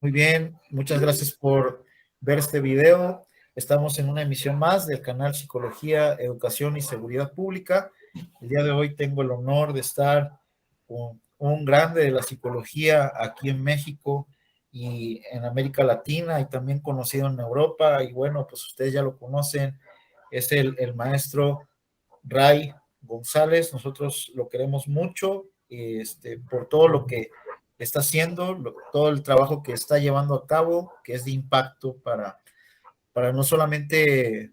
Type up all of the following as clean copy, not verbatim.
Muy bien, muchas gracias por ver este video. Estamos en una emisión más del canal Psicología, Educación y Seguridad Pública. El día de hoy tengo el honor de estar con un grande de la psicología aquí en México y en América Latina y también conocido en Europa. Y bueno, pues ustedes ya lo conocen, es el maestro Ray González. Nosotros lo queremos mucho por todo lo que está haciendo, todo el trabajo que está llevando a cabo, que es de impacto para no solamente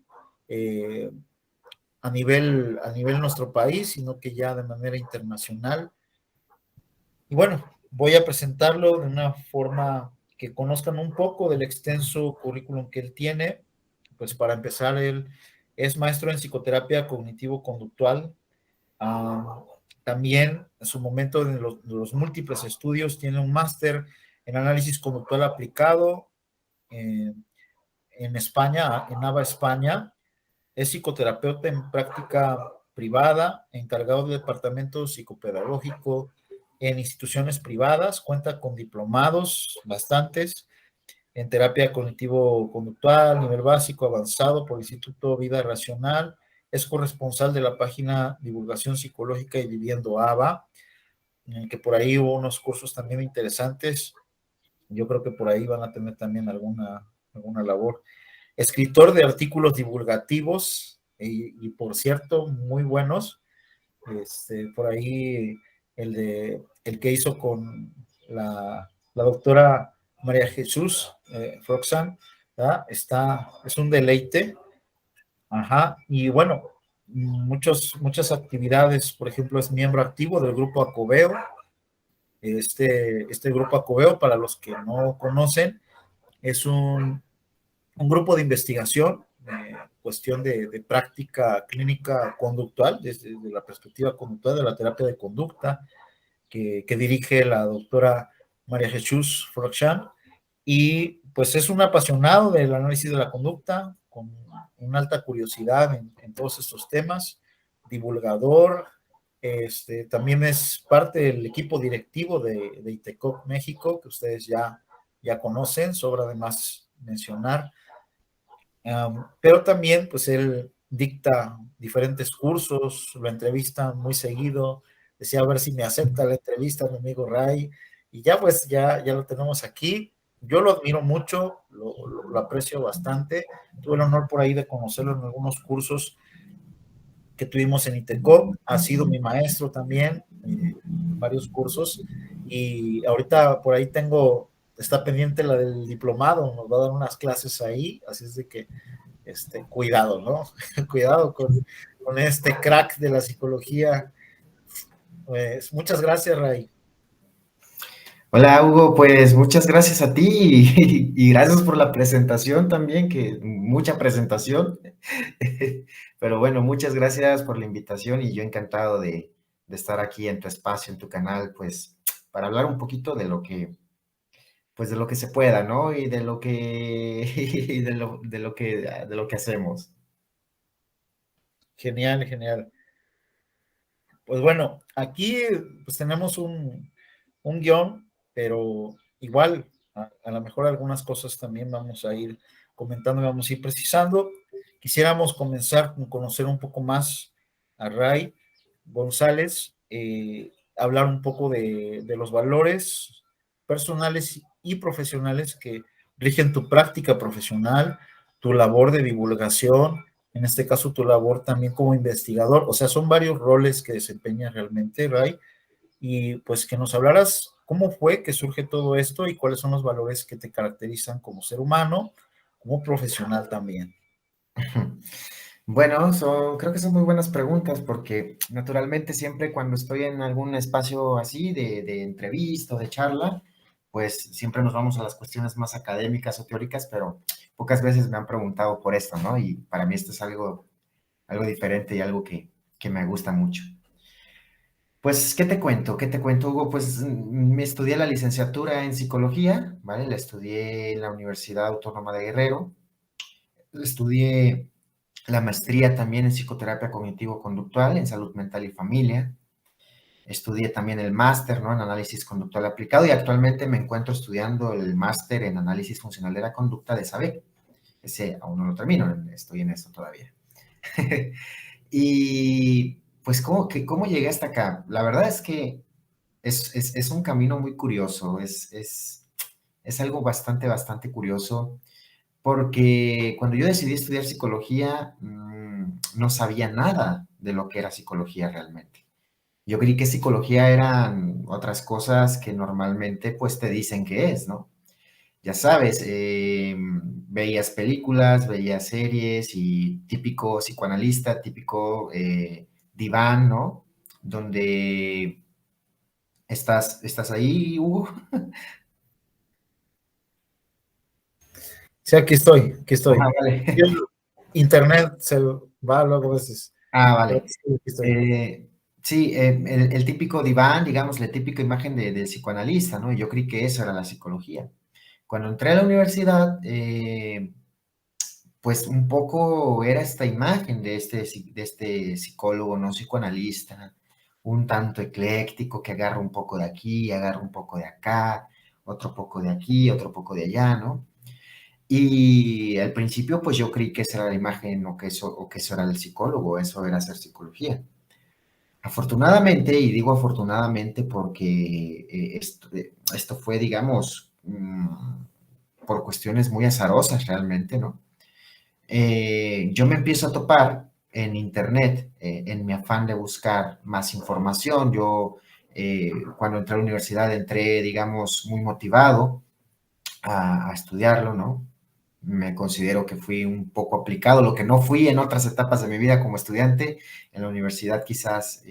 a nivel nuestro país, sino que ya de manera internacional. Y bueno, voy a presentarlo de una forma que conozcan un poco del extenso currículum que él tiene. Pues para empezar, él es maestro en psicoterapia cognitivo-conductual. Uh, También en su momento de los múltiples estudios tiene un máster en análisis conductual aplicado en España, en ABA España. Es psicoterapeuta en práctica privada, encargado del departamento psicopedagógico en instituciones privadas, cuenta con diplomados bastantes en terapia cognitivo-conductual, nivel básico, avanzado por el Instituto Vida Racional. Es corresponsal de la página Divulgación Psicológica y Viviendo ABA, en el que por ahí hubo unos cursos también interesantes. Yo creo que por ahí van a tener también alguna labor. Escritor de artículos divulgativos y por cierto, muy buenos. Por ahí el que hizo con la doctora María Jesús Froxan, es un deleite. Ajá, y bueno, muchas actividades. Por ejemplo, es miembro activo del grupo Acobeo. Este grupo Acobeo, para los que no conocen, es un grupo de investigación, cuestión de práctica clínica conductual, desde la perspectiva conductual de la terapia de conducta, que dirige la doctora María Jesús Frochan. Y pues es un apasionado del análisis de la conducta, con una alta curiosidad en todos estos temas, divulgador. También es parte del equipo directivo de ITECOC México, que ustedes ya conocen, sobra además mencionar. Pero también, pues él dicta diferentes cursos, lo entrevista muy seguido. Decía a ver si me acepta la entrevista mi amigo Ray, y ya pues ya lo tenemos aquí. Yo lo admiro mucho, lo aprecio bastante. Tuve el honor por ahí de conocerlo en algunos cursos que tuvimos en ITECOP. Ha sido mi maestro también en varios cursos, y ahorita por ahí está pendiente la del diplomado, nos va a dar unas clases ahí, así es de que cuidado, ¿no? Cuidado con este crack de la psicología. Pues muchas gracias, Ray. Hola Hugo, pues muchas gracias a ti y gracias por la presentación también, que mucha presentación. Pero bueno, muchas gracias por la invitación y yo encantado de estar aquí en tu espacio, en tu canal, pues para hablar un poquito pues de lo que se pueda, ¿no? Y de lo que, y de lo que hacemos. Genial, genial. Pues bueno, aquí pues tenemos un guión, pero igual a lo mejor algunas cosas también vamos a ir comentando y vamos a ir precisando. Quisiéramos comenzar con conocer un poco más a Ray González, hablar un poco de los valores personales y profesionales que rigen tu práctica profesional, tu labor de divulgación, en este caso tu labor también como investigador. O sea, son varios roles que desempeñas realmente, Ray, y pues que nos hablaras cómo fue que surge todo esto y cuáles son los valores que te caracterizan como ser humano, como profesional también. Bueno, creo que son muy buenas preguntas porque naturalmente siempre cuando estoy en algún espacio así de entrevista o de charla, pues siempre nos vamos a las cuestiones más académicas o teóricas, pero pocas veces me han preguntado por esto, ¿no? Y para mí esto es algo diferente y algo que me gusta mucho. Pues, ¿qué te cuento? ¿Qué te cuento, Hugo? Pues me estudié la licenciatura en psicología, ¿vale? La estudié en la Universidad Autónoma de Guerrero. Estudié la maestría también en psicoterapia cognitivo-conductual, en salud mental y familia. Estudié también el máster, ¿no? En análisis conductual aplicado y actualmente me encuentro estudiando el máster en análisis funcional de la conducta de SABE. Ese aún no lo termino, estoy en eso todavía. Y pues, ¿cómo llegué hasta acá? La verdad es que es un camino muy curioso, es algo bastante curioso, porque cuando yo decidí estudiar psicología, no sabía nada de lo que era psicología realmente. Yo creí que psicología eran otras cosas que normalmente pues te dicen que es, ¿no? Ya sabes, veías películas, veías series y típico psicoanalista, típico diván, ¿no? Donde estás ahí, Hugo. Sí, aquí estoy, aquí Ah, estoy. vale. Yo, internet se va luego a veces. Ah, Pero vale. sí, aquí estoy. Sí, el típico diván, digamos, la típica imagen del psicoanalista, ¿no? Yo creí que eso era la psicología. Cuando entré a la universidad, pues un poco era esta imagen de este psicólogo, no psicoanalista, un tanto ecléctico que agarra un poco de aquí, agarra un poco de acá, otro poco de aquí, otro poco de allá, ¿no? Y al principio, pues yo creí que esa era la imagen o que eso era el psicólogo, eso era hacer psicología. Afortunadamente, y digo afortunadamente porque esto fue, digamos, por cuestiones muy azarosas realmente, ¿no? Yo me empiezo a topar en internet, en mi afán de buscar más información. Yo, cuando entré a la universidad, entré, digamos, muy motivado a estudiarlo, ¿no? Me considero que fui un poco aplicado, lo que no fui en otras etapas de mi vida como estudiante. En la universidad quizás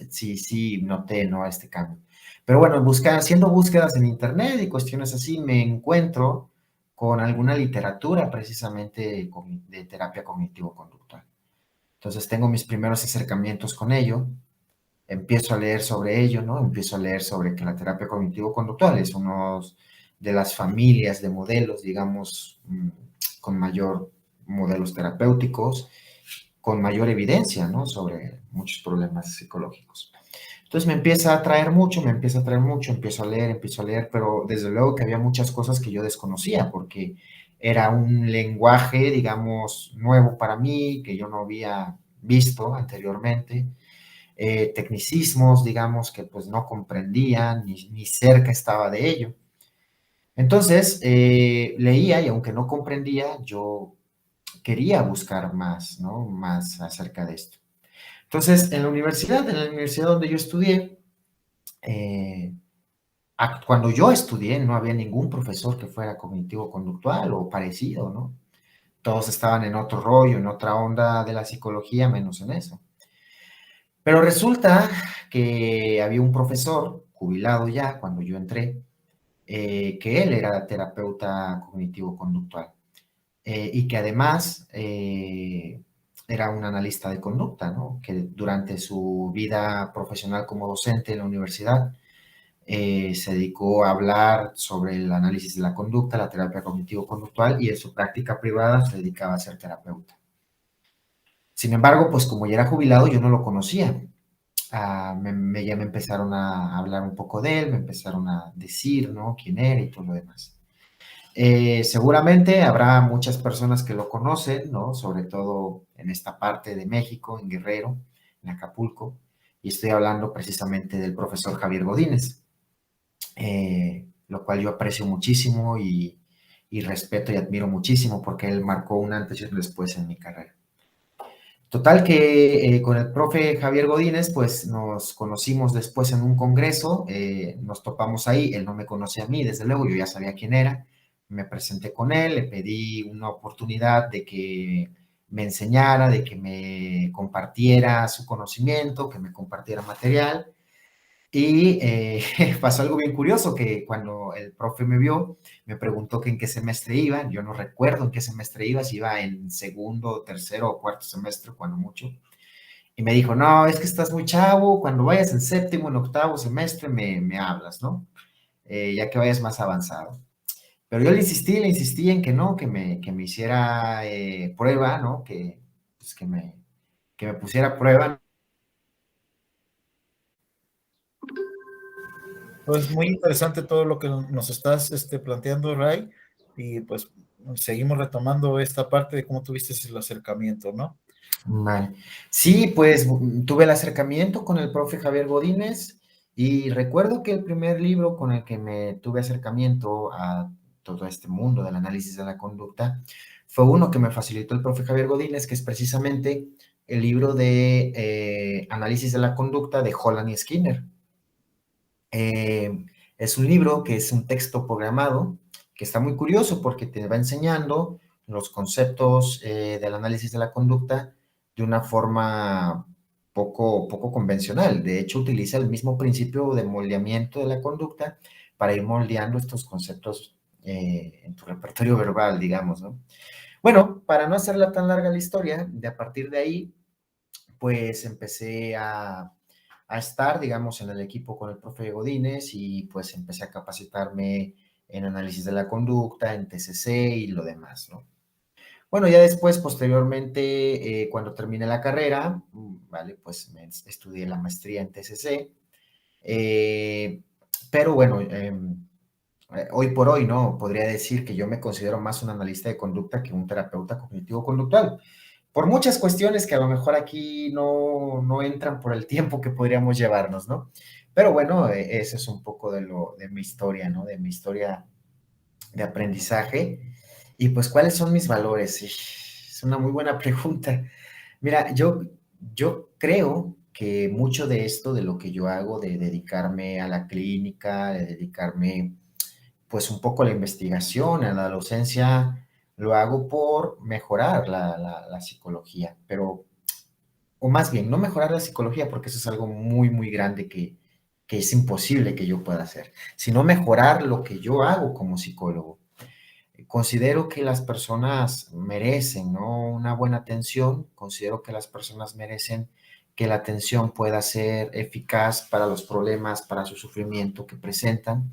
sí noté, ¿no? Este cambio. Pero bueno, haciendo búsquedas en internet y cuestiones así, me encuentro con alguna literatura precisamente de terapia cognitivo-conductual. Entonces tengo mis primeros acercamientos con ello, empiezo a leer sobre ello, ¿no? Empiezo a leer sobre que la terapia cognitivo-conductual es uno de las familias de modelos, digamos, con mayor modelos terapéuticos, con mayor evidencia, ¿no? Sobre muchos problemas psicológicos. Entonces me empieza a atraer mucho, me empieza a atraer mucho, empiezo a leer, pero desde luego que había muchas cosas que yo desconocía porque era un lenguaje, digamos, nuevo para mí, que yo no había visto anteriormente, tecnicismos, digamos, que pues no comprendía, ni cerca estaba de ello. Entonces, leía y aunque no comprendía, yo quería buscar más, ¿no? Más acerca de esto. Entonces, en la universidad donde yo estudié, eh, cuando yo estudié, no había ningún profesor que fuera cognitivo-conductual o parecido, ¿no? Todos estaban en otro rollo, en otra onda de la psicología, menos en eso. Pero resulta que había un profesor, jubilado ya cuando yo entré, que él era terapeuta cognitivo-conductual y que además era un analista de conducta, ¿no? Que durante su vida profesional como docente en la universidad se dedicó a hablar sobre el análisis de la conducta, la terapia cognitivo-conductual y en su práctica privada se dedicaba a ser terapeuta. Sin embargo, pues como ya era jubilado, yo no lo conocía. Ya me empezaron a hablar un poco de él, me empezaron a decir, ¿no? Quién era y todo lo demás. Seguramente habrá muchas personas que lo conocen, ¿no? Sobre todo en esta parte de México, en Guerrero, en Acapulco, y estoy hablando precisamente del profesor Javier Godínez, lo cual yo aprecio muchísimo y respeto y admiro muchísimo porque él marcó un antes y un después en mi carrera. Total que con el profe Javier Godínez, pues nos conocimos después en un congreso, nos topamos ahí, él no me conocía a mí, desde luego, yo ya sabía quién era, me presenté con él, le pedí una oportunidad de que me enseñara, de que me compartiera su conocimiento, que me compartiera material, y pasó algo bien curioso, que cuando el profe me vio, me preguntó que en qué semestre iba. Yo no recuerdo en qué semestre iba, si iba en segundo, tercero o cuarto semestre, cuando mucho. Y me dijo, no, es que estás muy chavo, cuando vayas en séptimo, en octavo semestre, me hablas, ¿no? Ya que vayas más avanzado. Pero yo le insistí en que no, que me hiciera prueba, ¿no? Pues que me pusiera prueba. Pues muy interesante todo lo que nos estás planteando, Ray, y pues seguimos retomando esta parte de cómo tuviste el acercamiento, ¿no? Vale. Sí, pues tuve el acercamiento con el profe Javier Godínez y recuerdo que el primer libro con el que me tuve acercamiento a todo este mundo del análisis de la conducta fue uno que me facilitó el profe Javier Godínez, que es precisamente el libro de análisis de la conducta de Holland y Skinner. Es un libro que es un texto programado que está muy curioso porque te va enseñando los conceptos del análisis de la conducta de una forma poco convencional. De hecho, utiliza el mismo principio de moldeamiento de la conducta para ir moldeando estos conceptos en tu repertorio verbal, digamos, ¿no? Bueno, para no hacerla tan larga la historia, de a partir de ahí, pues empecé a estar, digamos, en el equipo con el profe Godínez y pues empecé a capacitarme en análisis de la conducta, en TCC y lo demás, ¿no? Bueno, ya después, posteriormente, cuando terminé la carrera, ¿vale? Pues estudié la maestría en TCC, pero bueno, hoy por hoy, ¿no? Podría decir que yo me considero más un analista de conducta que un terapeuta cognitivo-conductual por muchas cuestiones que a lo mejor aquí no entran por el tiempo que podríamos llevarnos, ¿no? Pero bueno, eso es un poco de mi historia, ¿no? De mi historia de aprendizaje. Y pues, ¿cuáles son mis valores? Es una muy buena pregunta. Mira, yo creo que mucho de esto, de lo que yo hago, de dedicarme a la clínica, de dedicarme pues un poco a la investigación, a la docencia, lo hago por mejorar la psicología, pero, o más bien, no mejorar la psicología porque eso es algo muy grande que es imposible que yo pueda hacer, sino mejorar lo que yo hago como psicólogo. Considero que las personas merecen, ¿no? Una buena atención, considero que las personas merecen que la atención pueda ser eficaz para los problemas, para su sufrimiento que presentan,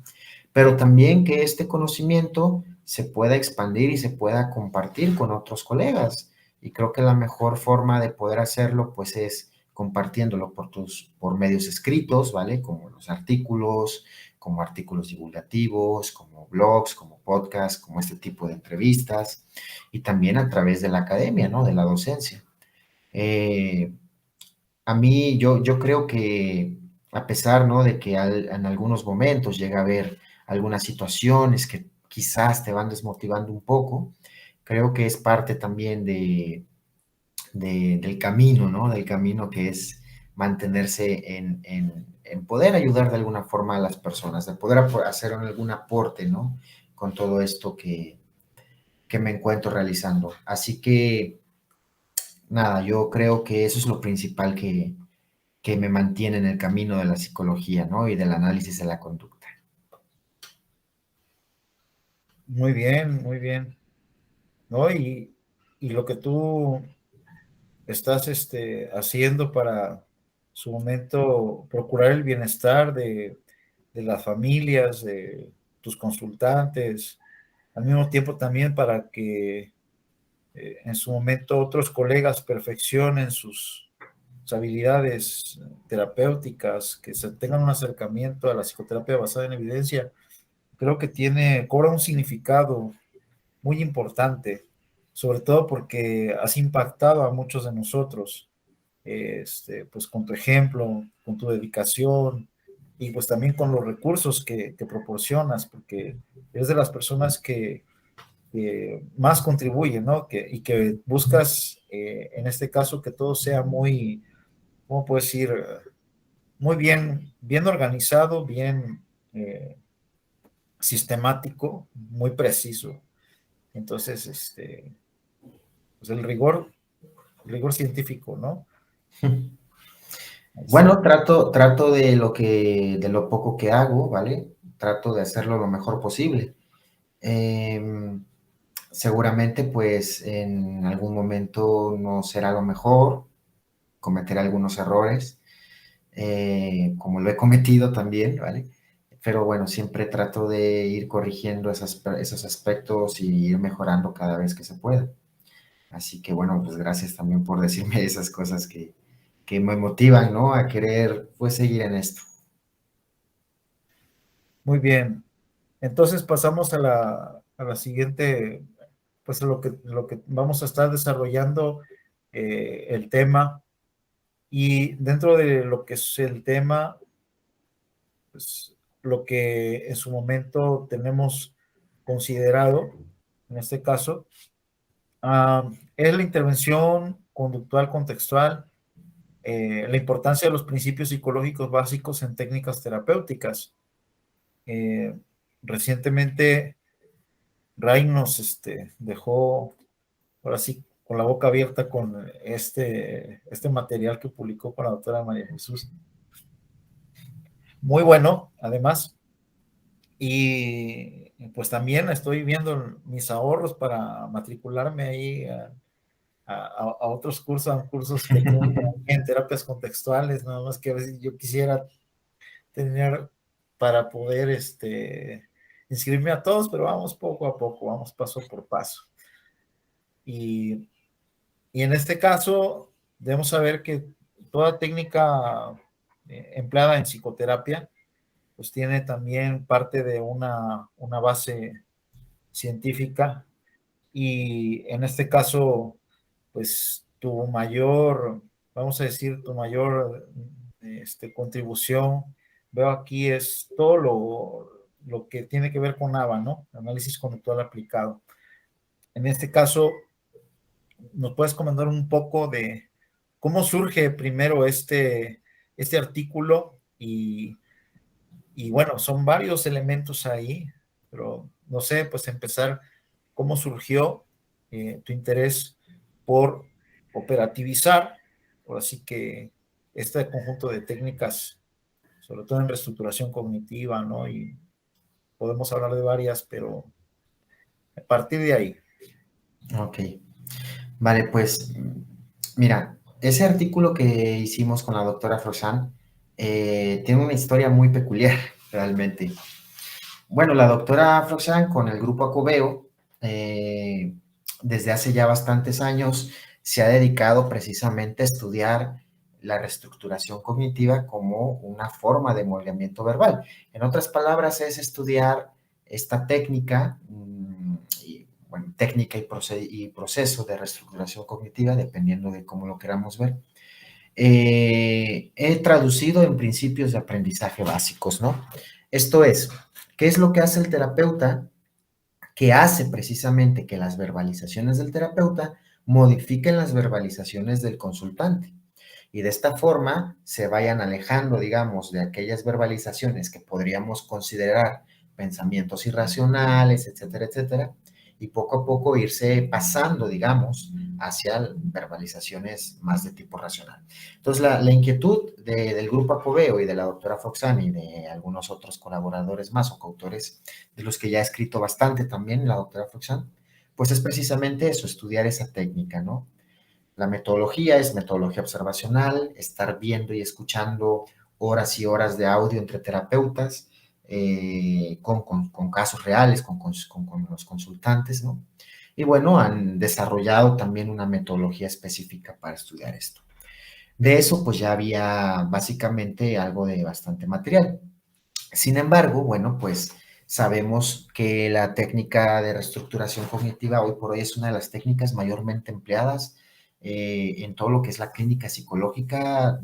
pero también que este conocimiento se pueda expandir y se pueda compartir con otros colegas. Y creo que la mejor forma de poder hacerlo, pues, es compartiéndolo por medios escritos, ¿vale? Como los artículos, como artículos divulgativos, como blogs, como podcasts, como este tipo de entrevistas, y también a través de la academia, ¿no? De la docencia. Eh, a mí, yo creo que a pesar, ¿no? De que en algunos momentos llega a haber algunas situaciones que quizás te van desmotivando un poco, creo que es parte también del camino, ¿no? Del camino que es mantenerse en poder ayudar de alguna forma a las personas, de poder hacer algún aporte, ¿no? Con todo esto que me encuentro realizando. Así que, nada, yo creo que eso es lo principal que me mantiene en el camino de la psicología, ¿no? Y del análisis de la conducta. Muy bien, muy bien. ¿No? Y lo que tú estás haciendo para su momento procurar el bienestar de las familias, de tus consultantes, al mismo tiempo también para que en su momento otros colegas perfeccionen sus habilidades terapéuticas, que se tengan un acercamiento a la psicoterapia basada en evidencia, creo que cobra un significado muy importante, sobre todo porque has impactado a muchos de nosotros, pues con tu ejemplo, con tu dedicación y pues también con los recursos que proporcionas, porque eres de las personas que más contribuyen, ¿no? Y que buscas, en este caso, que todo sea muy, ¿cómo puedo decir? Muy bien organizado, bien sistemático, muy preciso. Entonces, pues el rigor científico, ¿no? Sí. Bueno, trato de lo poco que hago, ¿vale? Trato de hacerlo lo mejor posible. Eh, Seguramente, pues, en algún momento no será lo mejor, cometeré algunos errores, como lo he cometido también, ¿vale? Pero bueno, siempre trato de ir corrigiendo esos aspectos y ir mejorando cada vez que se pueda. Así que bueno, pues gracias también por decirme esas cosas que me motivan, ¿no? A querer, pues, seguir en esto. Muy bien. Entonces pasamos a la siguiente, pues a lo que vamos a estar desarrollando el tema. Y dentro de lo que es el tema, pues lo que en su momento tenemos considerado, en este caso, es la intervención conductual contextual, la importancia de los principios psicológicos básicos en técnicas terapéuticas. Eh, Recientemente, Ray nos dejó, ahora sí, con la boca abierta con este material que publicó con la doctora María Jesús. Muy bueno, además. Y pues también estoy viendo mis ahorros para matricularme ahí a otros cursos, a cursos que tienen en terapias contextuales, nada más que a veces yo quisiera tener para poder inscribirme a todos, pero vamos poco a poco, vamos paso por paso. Y, y en este caso, debemos saber que toda técnica empleada en psicoterapia, pues tiene también parte de una base científica y en este caso, pues tu mayor, vamos a decir, tu mayor contribución, veo aquí es todo lo que tiene que ver con ABA, ¿no? Análisis conductual aplicado. En este caso, ¿nos puedes comentar un poco de cómo surge primero este artículo? Y bueno, son varios elementos ahí, pero no sé, pues empezar, ¿cómo surgió tu interés por operativizar, por así que este conjunto de técnicas, sobre todo en reestructuración cognitiva, ¿no? Y podemos hablar de varias, pero a partir de ahí. Ok, vale, pues mira, ese artículo que hicimos con la doctora Frozan tiene una historia muy peculiar, realmente. Bueno, la doctora Frozan con el grupo Acobeo, desde hace ya bastantes años, se ha dedicado precisamente a estudiar la reestructuración cognitiva como una forma de moldeamiento verbal. En otras palabras, es estudiar esta técnica, bueno, técnica y proceso de reestructuración cognitiva, dependiendo de cómo lo queramos ver. He traducido en principios de aprendizaje básicos, ¿no? Esto es, ¿qué es lo que hace el terapeuta? Que hace precisamente que las verbalizaciones del terapeuta modifiquen las verbalizaciones del consultante y de esta forma se vayan alejando, digamos, de aquellas verbalizaciones que podríamos considerar pensamientos irracionales, etcétera, etcétera, y poco a poco irse pasando, digamos, hacia verbalizaciones más de tipo racional. Entonces, la inquietud del grupo Acobeo y de la doctora Foxani y de algunos otros colaboradores más o coautores, de los que ya ha escrito bastante también la doctora Foxani, pues es precisamente eso, estudiar esa técnica, ¿no? La metodología es metodología observacional, estar viendo y escuchando horas y horas de audio entre terapeutas, con casos reales, con los consultantes, ¿no? Y bueno, han desarrollado también una metodología específica para estudiar esto. De eso, pues ya había básicamente algo de bastante material. Sin embargo, bueno, pues sabemos que la técnica de reestructuración cognitiva hoy por hoy es una de las técnicas mayormente empleadas en todo lo que es la clínica psicológica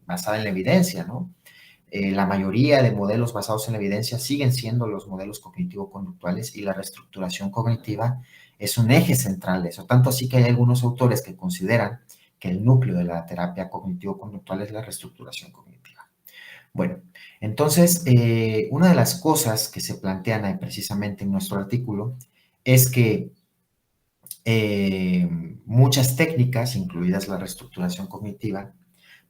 basada en la evidencia, ¿no? La mayoría de modelos basados en la evidencia siguen siendo los modelos cognitivo-conductuales y la reestructuración cognitiva es un eje central de eso. Tanto así que hay algunos autores que consideran que el núcleo de la terapia cognitivo-conductual es la reestructuración cognitiva. Bueno, entonces, una de las cosas que se plantean ahí precisamente en nuestro artículo es que muchas técnicas, incluidas la reestructuración cognitiva,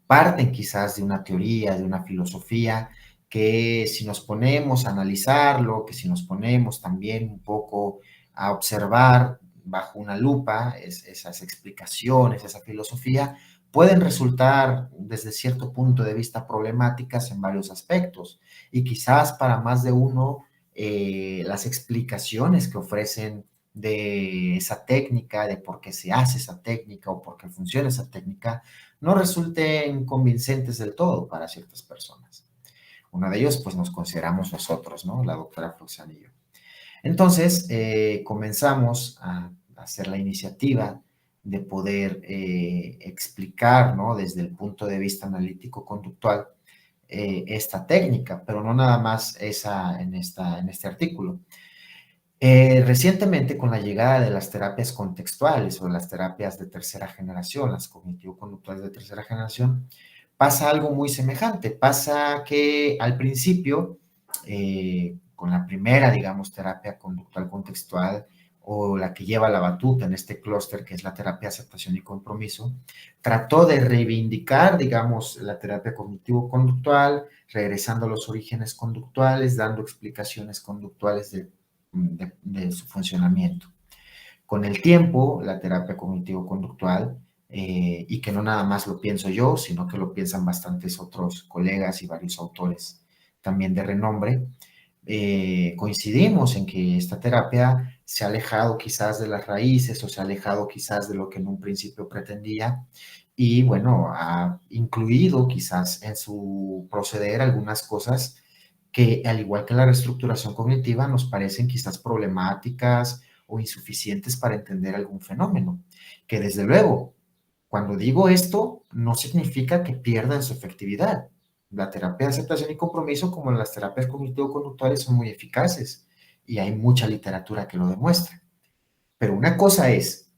parten quizás de una teoría, de una filosofía, que si nos ponemos a analizarlo, que si nos ponemos también un poco a observar bajo una lupa esas explicaciones, esa filosofía, pueden resultar desde cierto punto de vista problemáticas en varios aspectos. Y quizás para más de uno, las explicaciones que ofrecen de esa técnica, de por qué se hace esa técnica o por qué funciona esa técnica, no resulten convincentes del todo para ciertas personas. Uno de ellos, pues nos consideramos nosotros, ¿no? La doctora Floxana y yo. Entonces, comenzamos a hacer la iniciativa de poder explicar, ¿no? Desde el punto de vista analítico-conductual, esta técnica, pero no nada más esa en este artículo. Recientemente, con la llegada de las terapias contextuales o las terapias de tercera generación, las cognitivo-conductuales de tercera generación, pasa algo muy semejante. Pasa que al principio, con la primera, digamos, terapia conductual contextual o la que lleva la batuta en este clúster, que es la terapia de aceptación y compromiso, trató de reivindicar, digamos, la terapia cognitivo-conductual, regresando a los orígenes conductuales, dando explicaciones conductuales de su funcionamiento. Con el tiempo, la terapia cognitivo-conductual, y que no nada más lo pienso yo, sino que lo piensan bastantes otros colegas y varios autores también de renombre, coincidimos en que esta terapia se ha alejado quizás de las raíces o se ha alejado quizás de lo que en un principio pretendía y bueno, ha incluido quizás en su proceder algunas cosas que al igual que la reestructuración cognitiva nos parecen quizás problemáticas o insuficientes para entender algún fenómeno, que desde luego, cuando digo esto, no significa que pierdan su efectividad. La terapia de aceptación y compromiso, como las terapias cognitivo-conductuales, son muy eficaces y hay mucha literatura que lo demuestra. Pero una cosa es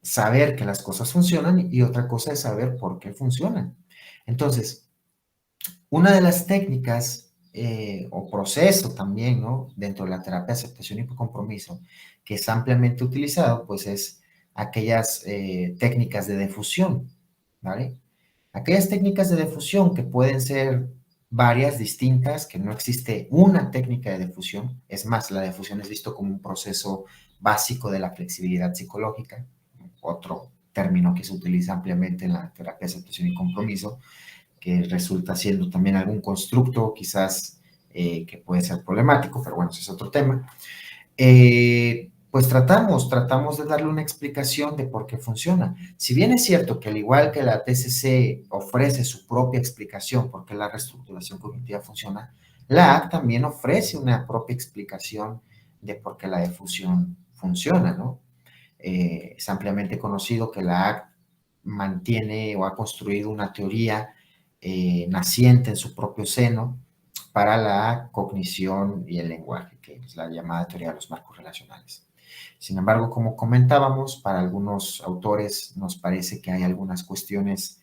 saber que las cosas funcionan y otra cosa es saber por qué funcionan. Entonces, una de las técnicas o proceso también, ¿no? Dentro de la terapia de aceptación y compromiso, que es ampliamente utilizado, pues es aquellas técnicas de difusión, ¿vale? Aquellas técnicas de difusión que pueden ser varias, distintas, que no existe una técnica de difusión. Es más, la difusión es visto como un proceso básico de la flexibilidad psicológica, otro término que se utiliza ampliamente en la terapia de aceptación y compromiso, que resulta siendo también algún constructo quizás que puede ser problemático, pero bueno, ese es otro tema. Pues tratamos de darle una explicación de por qué funciona. Si bien es cierto que al igual que la TCC ofrece su propia explicación por qué la reestructuración cognitiva funciona, la ACT también ofrece una propia explicación de por qué la difusión funciona, ¿no? Es ampliamente conocido que la ACT mantiene o ha construido una teoría naciente en su propio seno para la cognición y el lenguaje, que es la llamada teoría de los marcos relacionales. Sin embargo, como comentábamos, para algunos autores nos parece que hay algunas cuestiones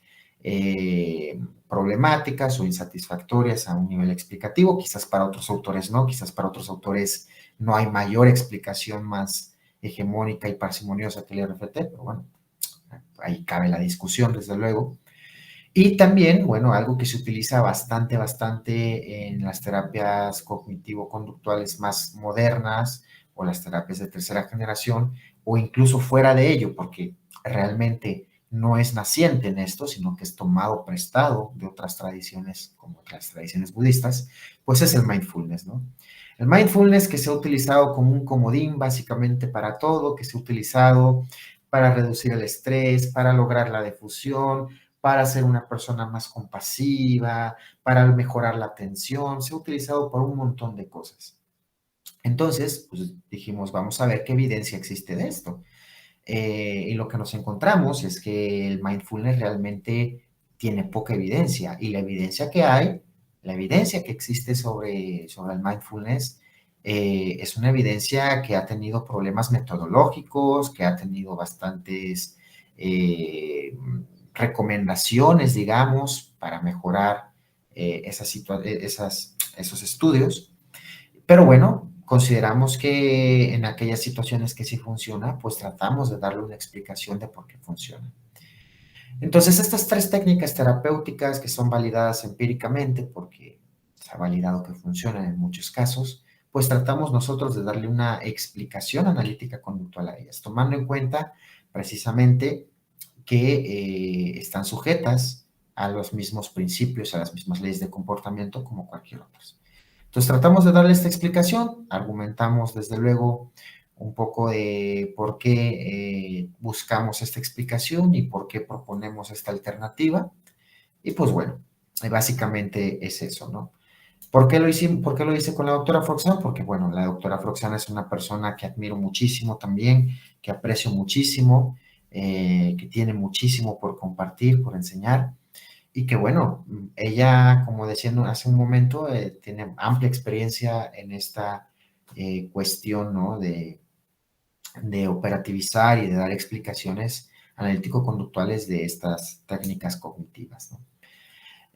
problemáticas o insatisfactorias a un nivel explicativo, quizás para otros autores no, quizás para otros autores no hay mayor explicación más hegemónica y parsimoniosa que el RFT, pero bueno, ahí cabe la discusión, desde luego. Y también, bueno, algo que se utiliza bastante en las terapias cognitivo-conductuales más modernas o las terapias de tercera generación o incluso fuera de ello, porque realmente no es naciente en esto, sino que es tomado prestado de otras tradiciones, como las tradiciones budistas, pues es el mindfulness, ¿no? El mindfulness que se ha utilizado como un comodín básicamente para todo, que se ha utilizado para reducir el estrés, para lograr la difusión, para ser una persona más compasiva, para mejorar la atención, se ha utilizado por un montón de cosas. Entonces, pues dijimos, vamos a ver qué evidencia existe de esto. Y lo que nos encontramos es que el mindfulness realmente tiene poca evidencia y la evidencia que hay, la evidencia que existe sobre el mindfulness es una evidencia que ha tenido problemas metodológicos, que ha tenido bastantes recomendaciones, digamos, para mejorar esos estudios. Pero bueno, consideramos que en aquellas situaciones que sí funciona, pues tratamos de darle una explicación de por qué funciona. Entonces, estas tres técnicas terapéuticas que son validadas empíricamente, porque se ha validado que funcionan en muchos casos, pues tratamos nosotros de darle una explicación analítica conductual a ellas, tomando en cuenta precisamente que están sujetas a los mismos principios, a las mismas leyes de comportamiento como cualquier otra. Entonces tratamos de darle esta explicación, argumentamos desde luego un poco de por qué buscamos esta explicación y por qué proponemos esta alternativa. Y pues bueno, básicamente es eso, ¿no? ¿Por qué lo hice con la doctora Froxán? Porque, bueno, la doctora Froxán es una persona que admiro muchísimo también, que aprecio muchísimo, que tiene muchísimo por compartir, por enseñar, y que, bueno, ella, como decía hace un momento, tiene amplia experiencia en esta cuestión, ¿no? De operativizar y de dar explicaciones analítico-conductuales de estas técnicas cognitivas, ¿no?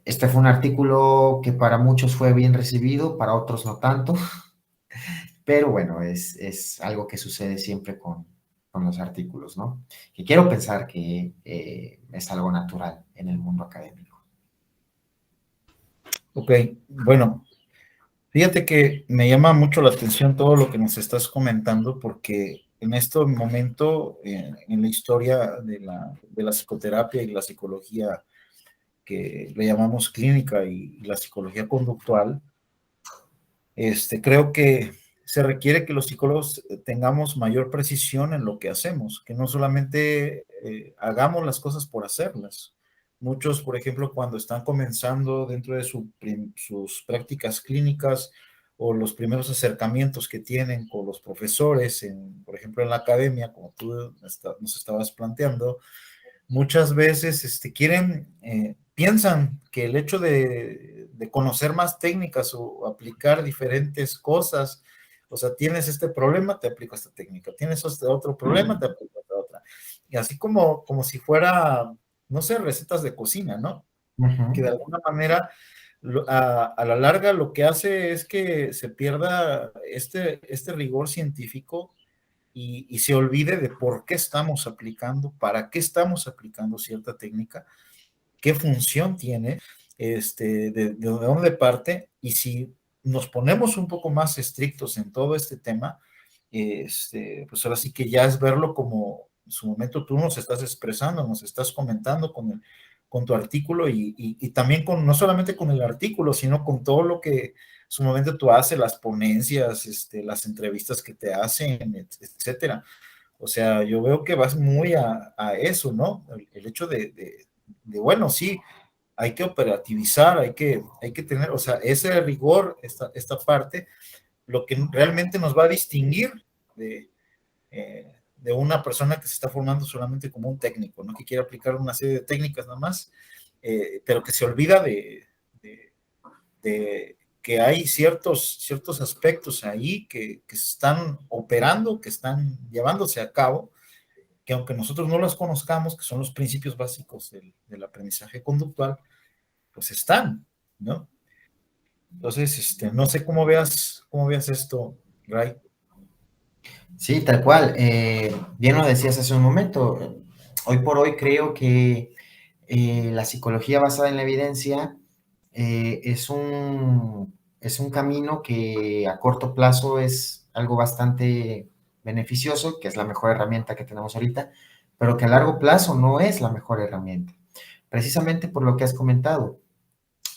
Este fue un artículo que para muchos fue bien recibido, para otros no tanto, pero bueno, es algo que sucede siempre con los artículos, ¿no? Que quiero pensar que es algo natural en el mundo académico. Ok, bueno, fíjate que me llama mucho la atención todo lo que nos estás comentando, porque en este momento, en la historia de la psicoterapia y la psicología que le llamamos clínica y la psicología conductual, creo que se requiere que los psicólogos tengamos mayor precisión en lo que hacemos, que no solamente hagamos las cosas por hacerlas. Muchos, por ejemplo, cuando están comenzando dentro de sus prácticas clínicas o los primeros acercamientos que tienen con los profesores, por ejemplo, en la academia, como tú nos estabas planteando, muchas veces piensan que el hecho de conocer más técnicas o aplicar diferentes cosas, o sea, tienes este problema, te aplico esta técnica, tienes este otro problema, te aplico esta otra. Y así como si fuera, no sé, recetas de cocina, ¿no? Que de alguna manera a la larga lo que hace es que se pierda este rigor científico y se olvide de por qué estamos aplicando, para qué estamos aplicando cierta técnica, qué función tiene, de dónde parte, y si nos ponemos un poco más estrictos en todo este tema, pues ahora sí que ya es verlo como en su momento tú nos estás expresando, nos estás comentando con tu artículo y también no solamente con el artículo, sino con todo lo que en su momento tú haces, las ponencias, las entrevistas que te hacen, etcétera. O sea, yo veo que vas muy a eso, ¿no? El hecho bueno, sí, hay que operativizar, hay que tener, o sea, ese rigor, esta parte, lo que realmente nos va a distinguir de, de una persona que se está formando solamente como un técnico, ¿no? Que quiere aplicar una serie de técnicas nada más, pero que se olvida de, de que hay ciertos aspectos ahí que se están operando, que están llevándose a cabo, que aunque nosotros no los conozcamos, que son los principios básicos del aprendizaje conductual, pues están, ¿no? Entonces, no sé cómo veas esto, Ray. Sí, tal cual. Bien lo decías hace un momento. Hoy por hoy creo que la psicología basada en la evidencia es un camino que a corto plazo es algo bastante beneficioso, que es la mejor herramienta que tenemos ahorita, pero que a largo plazo no es la mejor herramienta. Precisamente por lo que has comentado,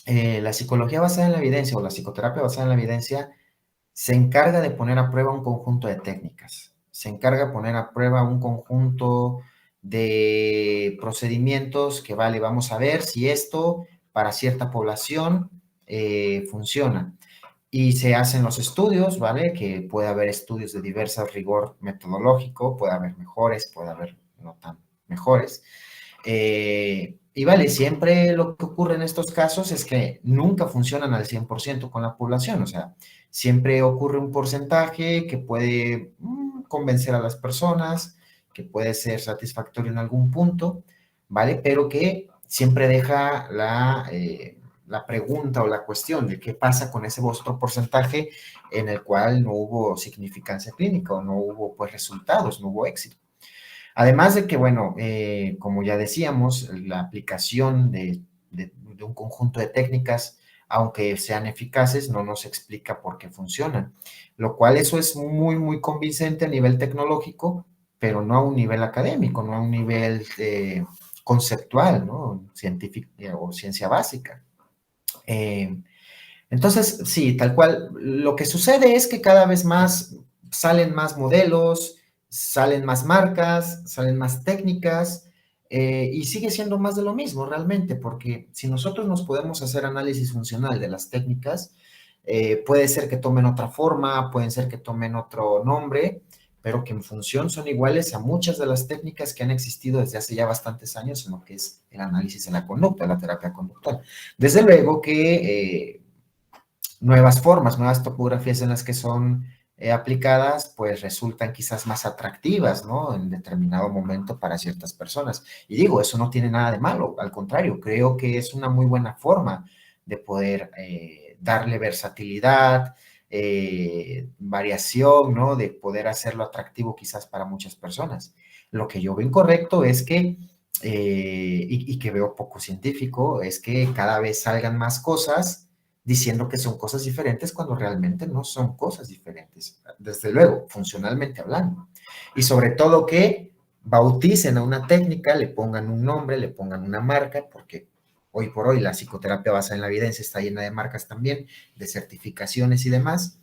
la psicología basada en la evidencia o la psicoterapia basada en la evidencia se encarga de poner a prueba un conjunto de técnicas, se encarga de poner a prueba un conjunto de procedimientos que, vale, vamos a ver si esto para cierta población funciona. Y se hacen los estudios, ¿vale? Que puede haber estudios de diverso rigor metodológico, puede haber mejores, puede haber no tan mejores. Y vale, siempre lo que ocurre en estos casos es que nunca funcionan al 100% con la población, o sea, siempre ocurre un porcentaje que puede convencer a las personas, que puede ser satisfactorio en algún punto, ¿vale? Pero que siempre deja la pregunta o la cuestión de qué pasa con ese otro porcentaje en el cual no hubo significancia clínica o no hubo pues resultados, no hubo éxito. Además de que, bueno, como ya decíamos, la aplicación de un conjunto de técnicas, aunque sean eficaces, no nos explica por qué funcionan. Lo cual eso es muy, muy convincente a nivel tecnológico, pero no a un nivel académico, no a un nivel conceptual, ¿no? Científico o ciencia básica. Entonces, sí, tal cual, lo que sucede es que cada vez más salen más modelos, salen más marcas, salen más técnicas, y sigue siendo más de lo mismo realmente, porque si nosotros nos podemos hacer análisis funcional de las técnicas, Puede ser que tomen otra forma, pueden ser que tomen otro nombre, pero que en función son iguales a muchas de las técnicas que han existido desde hace ya bastantes años en lo que es el análisis de la conducta, la terapia conductual. Desde luego que nuevas formas, nuevas topografías en las que son aplicadas, pues resultan quizás más atractivas, ¿no? En determinado momento para ciertas personas. Y digo, eso no tiene nada de malo, al contrario, creo que es una muy buena forma de poder darle versatilidad, variación, ¿no? De poder hacerlo atractivo quizás para muchas personas. Lo que yo veo incorrecto es que, y que veo poco científico, es que cada vez salgan más cosas diciendo que son cosas diferentes cuando realmente no son cosas diferentes, desde luego, funcionalmente hablando. Y sobre todo que bauticen a una técnica, le pongan un nombre, le pongan una marca, porque hoy por hoy la psicoterapia basada en la evidencia está llena de marcas también, de certificaciones y demás,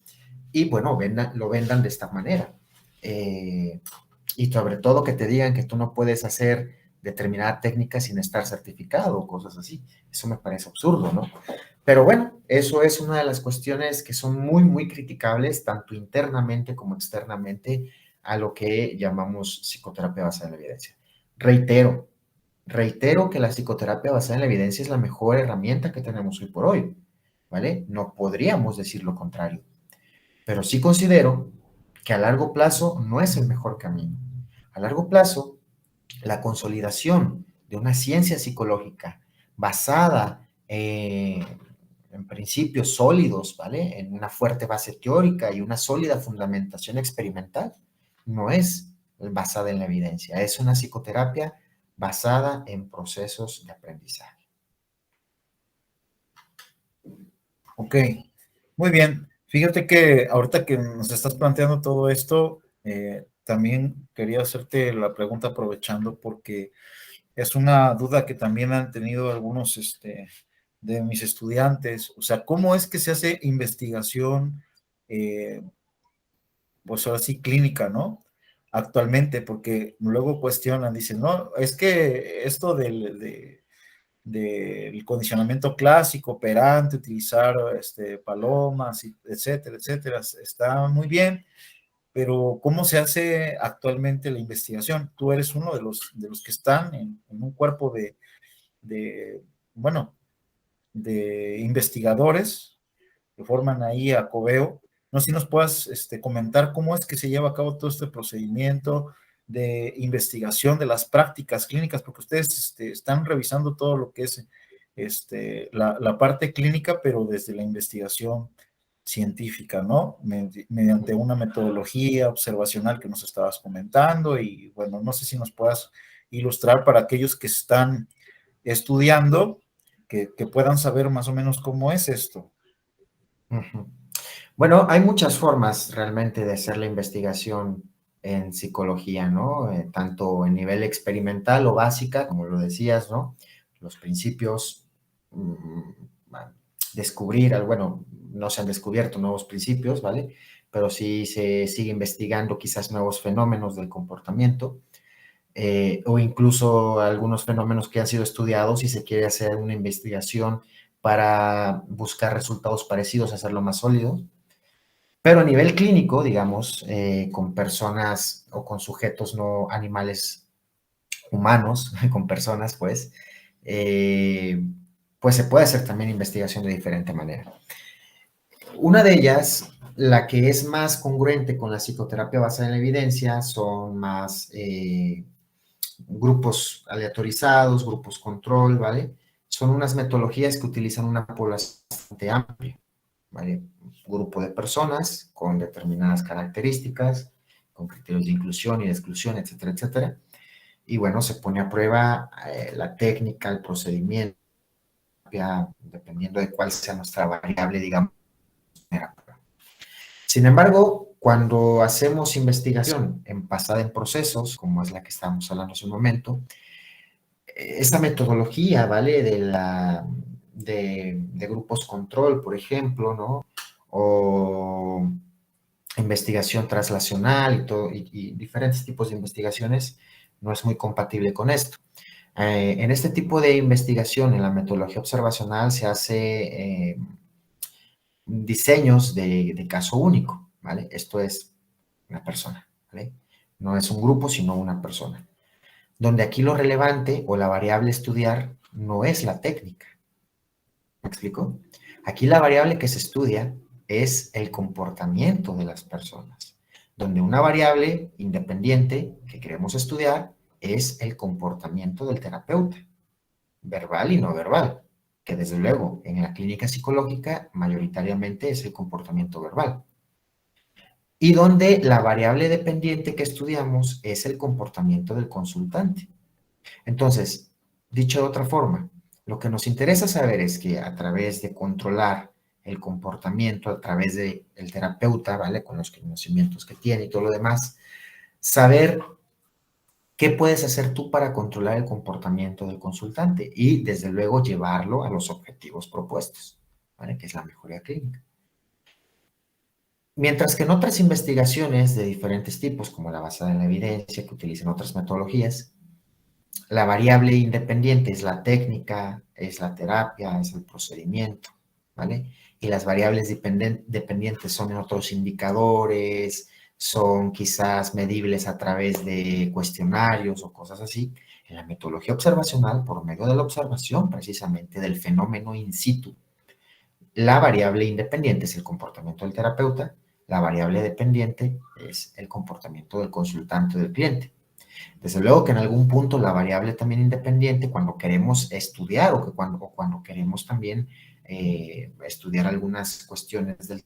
y bueno, lo vendan de esta manera. Y sobre todo que te digan que tú no puedes hacer determinada técnica sin estar certificado o cosas así. Eso me parece absurdo, ¿no? Pero bueno, eso es una de las cuestiones que son muy, muy criticables, tanto internamente como externamente, a lo que llamamos psicoterapia basada en la evidencia. Reitero que la psicoterapia basada en la evidencia es la mejor herramienta que tenemos hoy por hoy, ¿vale? No podríamos decir lo contrario, pero sí considero que a largo plazo no es el mejor camino. A largo plazo, la consolidación de una ciencia psicológica basada en principios sólidos, ¿vale? En una fuerte base teórica y una sólida fundamentación experimental, no es basada en la evidencia, es una psicoterapia basada en procesos de aprendizaje. Ok, muy bien. Fíjate que ahorita que nos estás planteando todo esto, también quería hacerte la pregunta aprovechando porque es una duda que también han tenido algunos de mis estudiantes. O sea, ¿cómo es que se hace investigación, pues ahora sí, clínica, ¿no? Actualmente, porque luego cuestionan, dicen, no, es que esto del condicionamiento clásico, operante, utilizar palomas, etcétera, etcétera, está muy bien, pero ¿cómo se hace actualmente la investigación? Tú eres uno de los que están en un cuerpo bueno, de investigadores que forman ahí a Coveo. No sé si nos puedas comentar cómo es que se lleva a cabo todo este procedimiento de investigación de las prácticas clínicas, porque ustedes están revisando todo lo que es la parte clínica, pero desde la investigación científica, ¿no? Mediante una metodología observacional que nos estabas comentando y bueno, no sé si nos puedas ilustrar para aquellos que están estudiando, que puedan saber más o menos cómo es esto. Bueno, hay muchas formas realmente de hacer la investigación en psicología, ¿no? Tanto en nivel experimental o básica, como lo decías, ¿no? Los principios, descubrir, bueno, no se han descubierto nuevos principios, ¿vale? Pero sí se sigue investigando quizás nuevos fenómenos del comportamiento. O incluso algunos fenómenos que han sido estudiados y se quiere hacer una investigación para buscar resultados parecidos, hacerlo más sólido. Pero a nivel clínico, digamos, con personas o con sujetos no animales humanos, con personas, pues se puede hacer también investigación de diferente manera. Una de ellas, la que es más congruente con la psicoterapia basada en la evidencia, son más grupos aleatorizados, grupos control, ¿vale? Son unas metodologías que utilizan una población bastante amplia, ¿vale? Un grupo de personas con determinadas características, con criterios de inclusión y de exclusión, etcétera, etcétera. Y bueno, se pone a prueba la técnica, el procedimiento, dependiendo de cuál sea nuestra variable, digamos. Sin embargo, cuando hacemos investigación basada en procesos, como es la que estábamos hablando hace un momento, esa metodología, ¿vale? De grupos control, por ejemplo, ¿no? O investigación translacional y diferentes tipos de investigaciones, no es muy compatible con esto. En este tipo de investigación, en la metodología observacional, se hace diseños de caso único, ¿vale? Esto es una persona, ¿vale? No es un grupo, sino una persona. Donde aquí lo relevante o la variable a estudiar no es la técnica. ¿Me explico? Aquí la variable que se estudia es el comportamiento de las personas, donde una variable independiente que queremos estudiar es el comportamiento del terapeuta, verbal y no verbal, que desde luego en la clínica psicológica mayoritariamente es el comportamiento verbal. Y donde la variable dependiente que estudiamos es el comportamiento del consultante. Entonces, dicho de otra forma, lo que nos interesa saber es que a través de controlar el comportamiento, a través del terapeuta, ¿vale? Con los conocimientos que tiene y todo lo demás, saber qué puedes hacer tú para controlar el comportamiento del consultante y, desde luego, llevarlo a los objetivos propuestos, ¿vale? Que es la mejoría clínica. Mientras que en otras investigaciones de diferentes tipos, como la basada en la evidencia, que utilizan otras metodologías, la variable independiente es la técnica, es la terapia, es el procedimiento, ¿vale? Y las variables dependientes son en otros indicadores, son quizás medibles a través de cuestionarios o cosas así. En la metodología observacional, por medio de la observación precisamente del fenómeno in situ, la variable independiente es el comportamiento del terapeuta, la variable dependiente es el comportamiento del consultante o del cliente. Desde luego que en algún punto la variable también independiente, cuando queremos estudiar o cuando queremos también estudiar algunas cuestiones del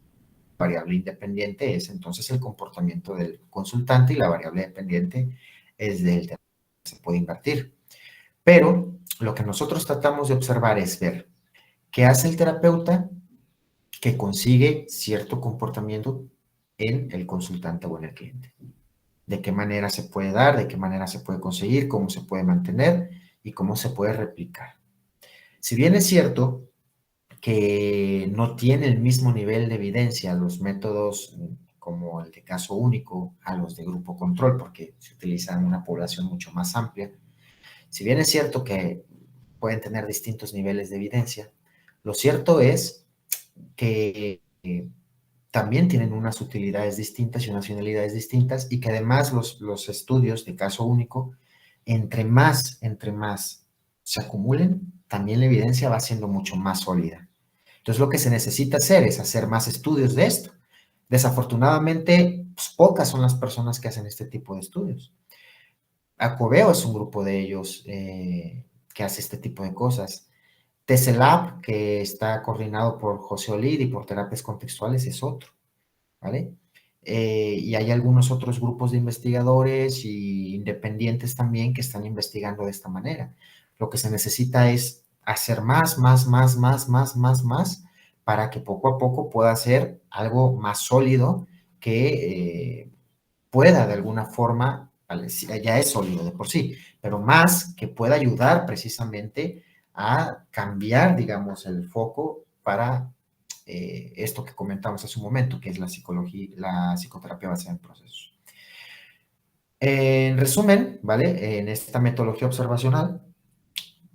variable independiente, es entonces el comportamiento del consultante y la variable dependiente es del terapeuta. Se puede invertir. Pero lo que nosotros tratamos de observar es ver qué hace el terapeuta que consigue cierto comportamiento en el consultante o en el cliente. De qué manera se puede dar, de qué manera se puede conseguir, cómo se puede mantener y cómo se puede replicar. Si bien es cierto que no tiene el mismo nivel de evidencia los métodos como el de caso único a los de grupo control, porque se utiliza en una población mucho más amplia, si bien es cierto que pueden tener distintos niveles de evidencia, lo cierto es que también tienen unas utilidades distintas y unas finalidades distintas y que además los estudios de caso único, entre más se acumulen, también la evidencia va siendo mucho más sólida. Entonces lo que se necesita hacer es hacer más estudios de esto. Desafortunadamente, pues, pocas son las personas que hacen este tipo de estudios. Acoveo es un grupo de ellos que hace este tipo de cosas. TESELAB, que está coordinado por José Olid y por Terapias Contextuales, es otro. ¿Vale? Y hay algunos otros grupos de investigadores y independientes también que están investigando de esta manera. Lo que se necesita es hacer más, para que poco a poco pueda ser algo más sólido que pueda de alguna forma, vale, ya es sólido de por sí, pero más que pueda ayudar precisamente a cambiar, digamos, el foco para esto que comentamos hace un momento, que es la psicología, la psicoterapia basada en procesos. En resumen, ¿vale? En esta metodología observacional,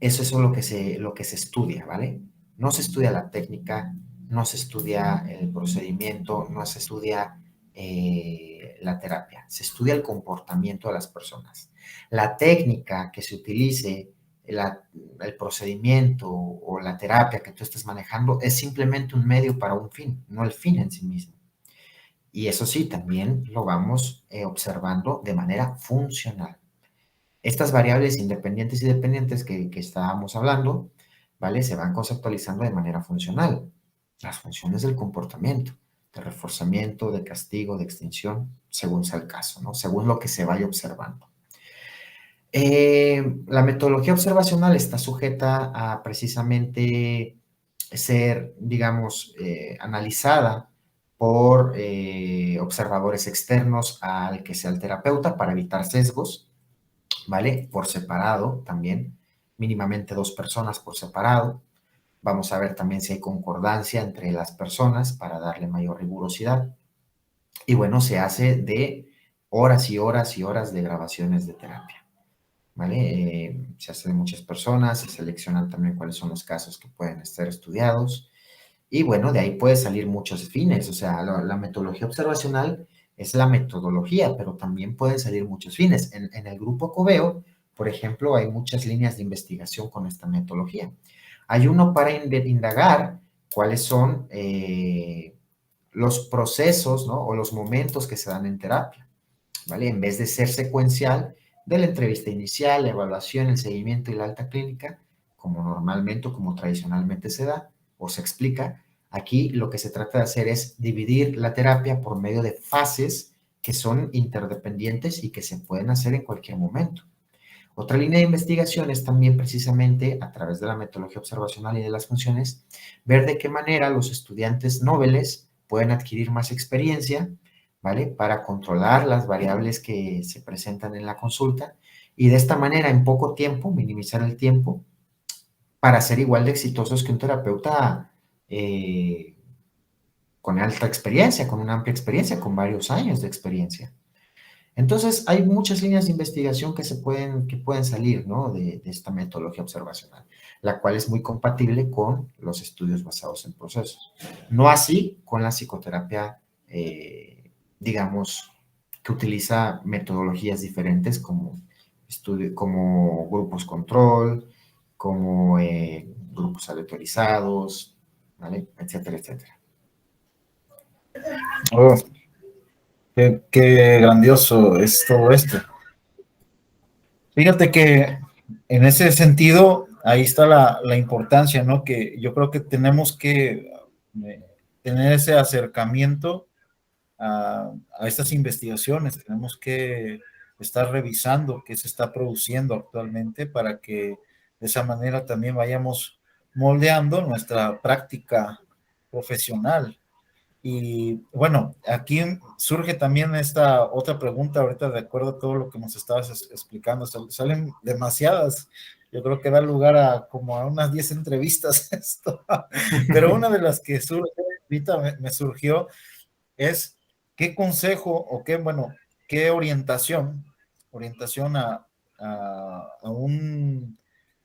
eso es lo que se estudia, ¿vale? No se estudia la técnica, no se estudia el procedimiento, no se estudia la terapia, se estudia el comportamiento de las personas. La técnica que se utilice, el procedimiento o la terapia que tú estés manejando es simplemente un medio para un fin, no el fin en sí mismo. Y eso sí, también lo vamos observando de manera funcional. Estas variables independientes y dependientes que estábamos hablando, ¿vale? Se van conceptualizando de manera funcional. Las funciones del comportamiento, de reforzamiento, de castigo, de extinción, según sea el caso, ¿no? Según lo que se vaya observando. La metodología observacional está sujeta a precisamente ser, digamos, analizada por observadores externos al que sea el terapeuta para evitar sesgos, ¿vale? Por separado también, mínimamente 2 personas por separado. Vamos a ver también si hay concordancia entre las personas para darle mayor rigurosidad. Y bueno, se hace de horas y horas y horas de grabaciones de terapia, ¿vale? Se hace de muchas personas, se seleccionan también cuáles son los casos que pueden estar estudiados Y bueno, de ahí puede salir muchos fines, o sea, la metodología observacional es la metodología, pero también pueden salir muchos fines. En el grupo Coveo, por ejemplo, hay muchas líneas de investigación con esta metodología. Hay uno para indagar cuáles son los procesos, ¿no? O los momentos que se dan en terapia, ¿vale? En vez de ser secuencial de la entrevista inicial, la evaluación, el seguimiento y la alta clínica, como normalmente o como tradicionalmente se da o se explica, aquí lo que se trata de hacer es dividir la terapia por medio de fases que son interdependientes y que se pueden hacer en cualquier momento. Otra línea de investigación es también precisamente a través de la metodología observacional y de las funciones, ver de qué manera los estudiantes noveles pueden adquirir más experiencia, ¿vale? Para controlar las variables que se presentan en la consulta y de esta manera en poco tiempo, minimizar el tiempo para ser igual de exitosos que un terapeuta con alta experiencia, con una amplia experiencia, con varios años de experiencia. Entonces, hay muchas líneas de investigación que pueden salir, ¿no? De esta metodología observacional, la cual es muy compatible con los estudios basados en procesos. No así con la psicoterapia, digamos, que utiliza metodologías diferentes como grupos control, como grupos aleatorizados, ¿vale? Etcétera, etcétera. Oh, qué grandioso es todo esto. Fíjate que en ese sentido, ahí está la importancia, ¿no? Que yo creo que tenemos que tener ese acercamiento a estas investigaciones, tenemos que estar revisando qué se está produciendo actualmente para que de esa manera también vayamos moldeando nuestra práctica profesional. Y bueno, aquí surge también esta otra pregunta ahorita de acuerdo a todo lo que nos estabas explicando. Salen demasiadas. Yo creo que da lugar a como a unas 10 entrevistas esto. Pero una de las que surge, ahorita me surgió es qué consejo o qué, bueno, qué orientación a un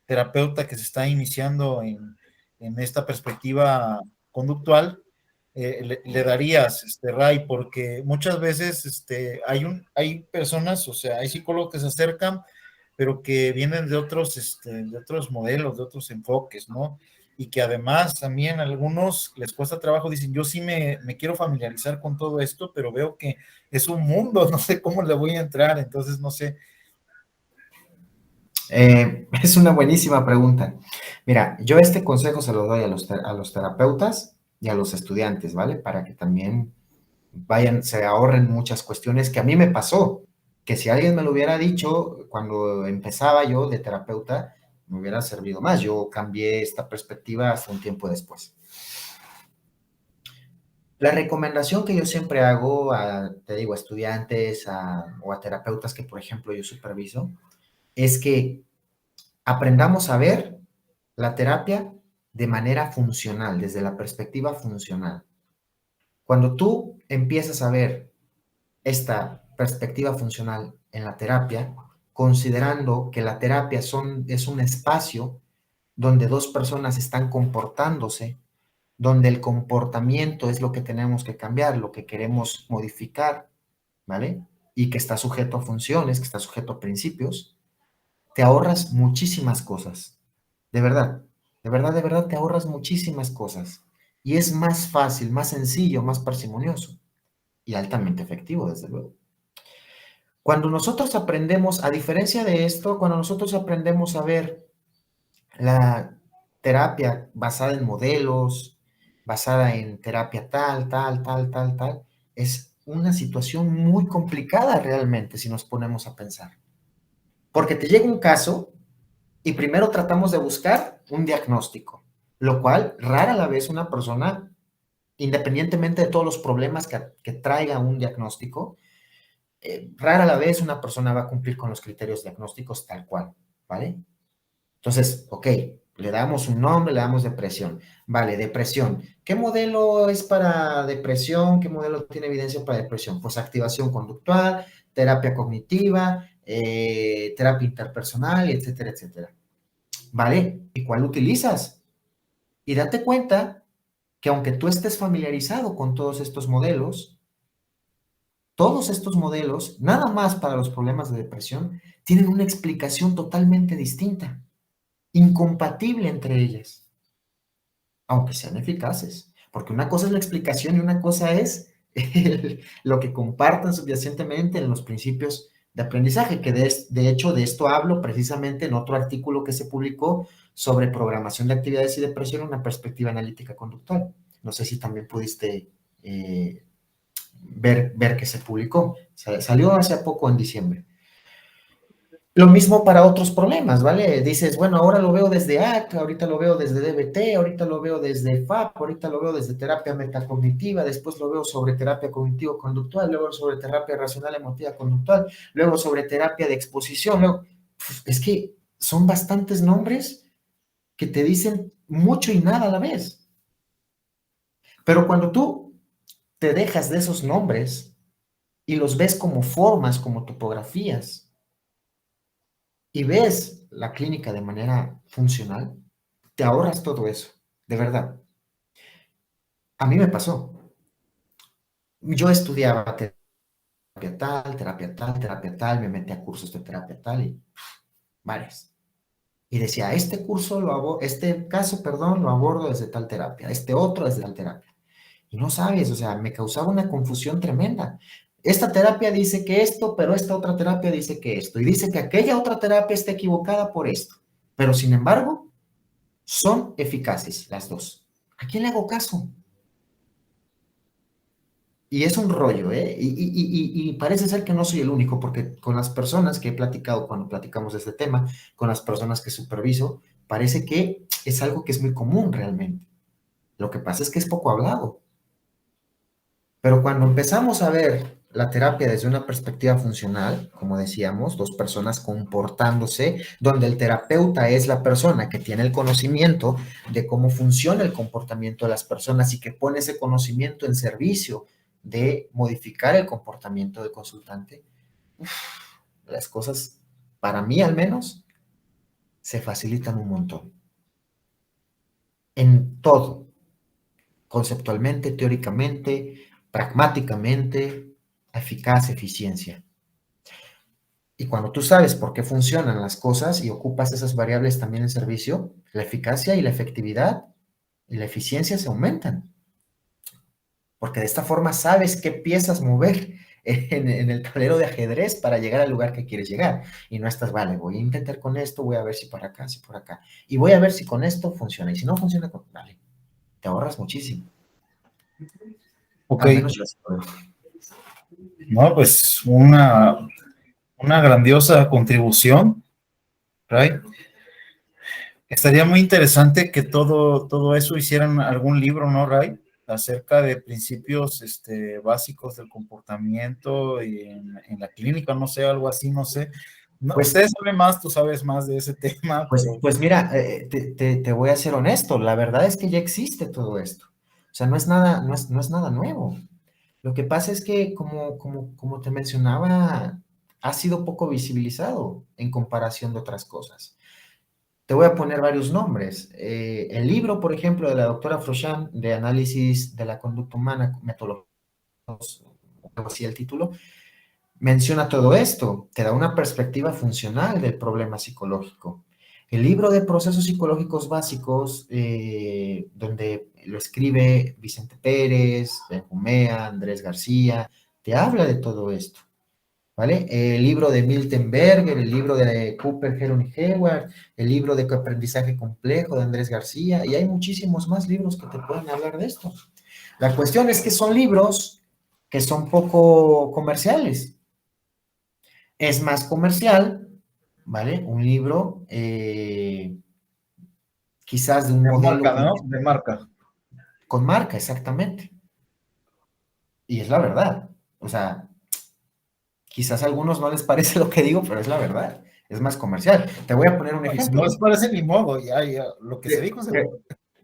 terapeuta que se está iniciando en esta perspectiva conductual, le darías, Ray, porque muchas veces hay personas, o sea, hay psicólogos que se acercan, pero que vienen de otros modelos, de otros enfoques, ¿no? Y que además también a algunos les cuesta trabajo, dicen, yo sí me quiero familiarizar con todo esto, pero veo que es un mundo, no sé cómo le voy a entrar, entonces no sé. Es una buenísima pregunta. Mira, yo este consejo se lo doy a los terapeutas y a los estudiantes, ¿vale? Para que también vayan, se ahorren muchas cuestiones que a mí me pasó, que si alguien me lo hubiera dicho cuando empezaba yo de terapeuta, me hubiera servido más. Yo cambié esta perspectiva hasta un tiempo después. La recomendación que yo siempre hago te digo, a estudiantes o a terapeutas que, por ejemplo, yo superviso, es que aprendamos a ver la terapia de manera funcional, desde la perspectiva funcional. Cuando tú empiezas a ver esta perspectiva funcional en la terapia, considerando que la terapia es un espacio donde dos personas están comportándose, donde el comportamiento es lo que tenemos que cambiar, lo que queremos modificar, ¿vale? Y que está sujeto a funciones, que está sujeto a principios, te ahorras muchísimas cosas. De verdad, de verdad, de verdad te ahorras muchísimas cosas. Y es más fácil, más sencillo, más parsimonioso y altamente efectivo, desde luego. Cuando nosotros aprendemos, a diferencia de esto, cuando nosotros aprendemos a ver la terapia basada en modelos, basada en terapia tal, tal, tal, tal, tal, es una situación muy complicada realmente si nos ponemos a pensar. Porque te llega un caso y primero tratamos de buscar un diagnóstico, lo cual rara la vez una persona, independientemente de todos los problemas que traiga un diagnóstico, rara la vez una persona va a cumplir con los criterios diagnósticos tal cual, ¿vale? Entonces, ok, le damos un nombre, le damos depresión. Vale, depresión. ¿Qué modelo es para depresión? ¿Qué modelo tiene evidencia para depresión? Pues activación conductual, terapia cognitiva, terapia interpersonal, etcétera, etcétera. ¿Vale? ¿Y cuál utilizas? Y date cuenta que aunque tú estés familiarizado con todos estos modelos, nada más para los problemas de depresión, tienen una explicación totalmente distinta, incompatible entre ellas, aunque sean eficaces. Porque una cosa es la explicación y una cosa es lo que compartan subyacentemente en los principios de aprendizaje, que de hecho de esto hablo precisamente en otro artículo que se publicó sobre programación de actividades y depresión, una perspectiva analítica conductual. No sé si también pudiste ver que se publicó. Salió hace poco en diciembre. Lo mismo para otros problemas, ¿vale? Dices, bueno, ahora lo veo desde ACT, ahorita lo veo desde DBT, ahorita lo veo desde FAP, ahorita lo veo desde terapia metacognitiva, después lo veo sobre terapia cognitivo-conductual, luego sobre terapia racional emotiva conductual, luego sobre terapia de exposición, luego, es que son bastantes nombres que te dicen mucho y nada a la vez. Pero cuando tú te dejas de esos nombres y los ves como formas, como topografías, y ves la clínica de manera funcional, te ahorras todo eso, de verdad. A mí me pasó. Yo estudiaba terapia tal, me metí a cursos de terapia tal y varias. Y decía, este caso, perdón, lo abordo desde tal terapia, este otro desde tal terapia. Y no sabes, o sea, me causaba una confusión tremenda. Esta terapia dice que esto, pero esta otra terapia dice que esto. Y dice que aquella otra terapia está equivocada por esto. Pero sin embargo, son eficaces las dos. ¿A quién le hago caso? Y es un rollo, ¿eh? Y parece ser que no soy el único, porque con las personas que he platicado, cuando platicamos de este tema, con las personas que superviso, parece que es algo que es muy común realmente. Lo que pasa es que es poco hablado. Pero cuando empezamos a ver la terapia desde una perspectiva funcional, como decíamos, dos personas comportándose, donde el terapeuta es la persona que tiene el conocimiento de cómo funciona el comportamiento de las personas y que pone ese conocimiento en servicio de modificar el comportamiento del consultante, las cosas, para mí al menos, se facilitan un montón. En todo, conceptualmente, teóricamente, pragmáticamente, eficaz, eficiencia. Y cuando tú sabes por qué funcionan las cosas y ocupas esas variables también en servicio, la eficacia y la efectividad y la eficiencia se aumentan. Porque de esta forma sabes qué piezas mover en el tablero de ajedrez para llegar al lugar que quieres llegar. Y no estás, vale, voy a intentar con esto, voy a ver si por acá, si por acá. Y voy a ver si con esto funciona. Y si no funciona, vale, te ahorras muchísimo. Ok. Al menos yo así lo veo. No, pues una grandiosa contribución, Ray. Estaría muy interesante que todo eso hicieran algún libro, ¿no, Ray? Acerca de principios básicos del comportamiento y en la clínica, no sé, algo así, no sé. No, Pues, ustedes saben más, tú sabes más de ese tema, pero pues mira, te voy a ser honesto, la verdad es que ya existe todo esto. O sea, no es nada, no es nada nuevo. Lo que pasa es que, como te mencionaba, ha sido poco visibilizado en comparación de otras cosas. Te voy a poner varios nombres. El libro, por ejemplo, de la doctora Frochan, de análisis de la conducta humana, metodologías, algo así el título, menciona todo esto, te da una perspectiva funcional del problema psicológico. El libro de procesos psicológicos básicos, donde lo escribe Vicente Pérez, Benjumea, Andrés García, te habla de todo esto, ¿vale? El libro de Milton Berger, el libro de Cooper, Heron y Hayward, el libro de Aprendizaje Complejo de Andrés García, y hay muchísimos más libros que te pueden hablar de esto. La cuestión es que son libros que son poco comerciales. Es más comercial, ¿vale? Un libro quizás de un de modelo marca, ¿no? De marca. con marca, exactamente. Y es la verdad. O sea, quizás a algunos no les parece lo que digo, pero es la verdad. Es más comercial. Te voy a poner un Y si no ejemplo. les parece ni modo, ya, lo que se Te, dijo se te-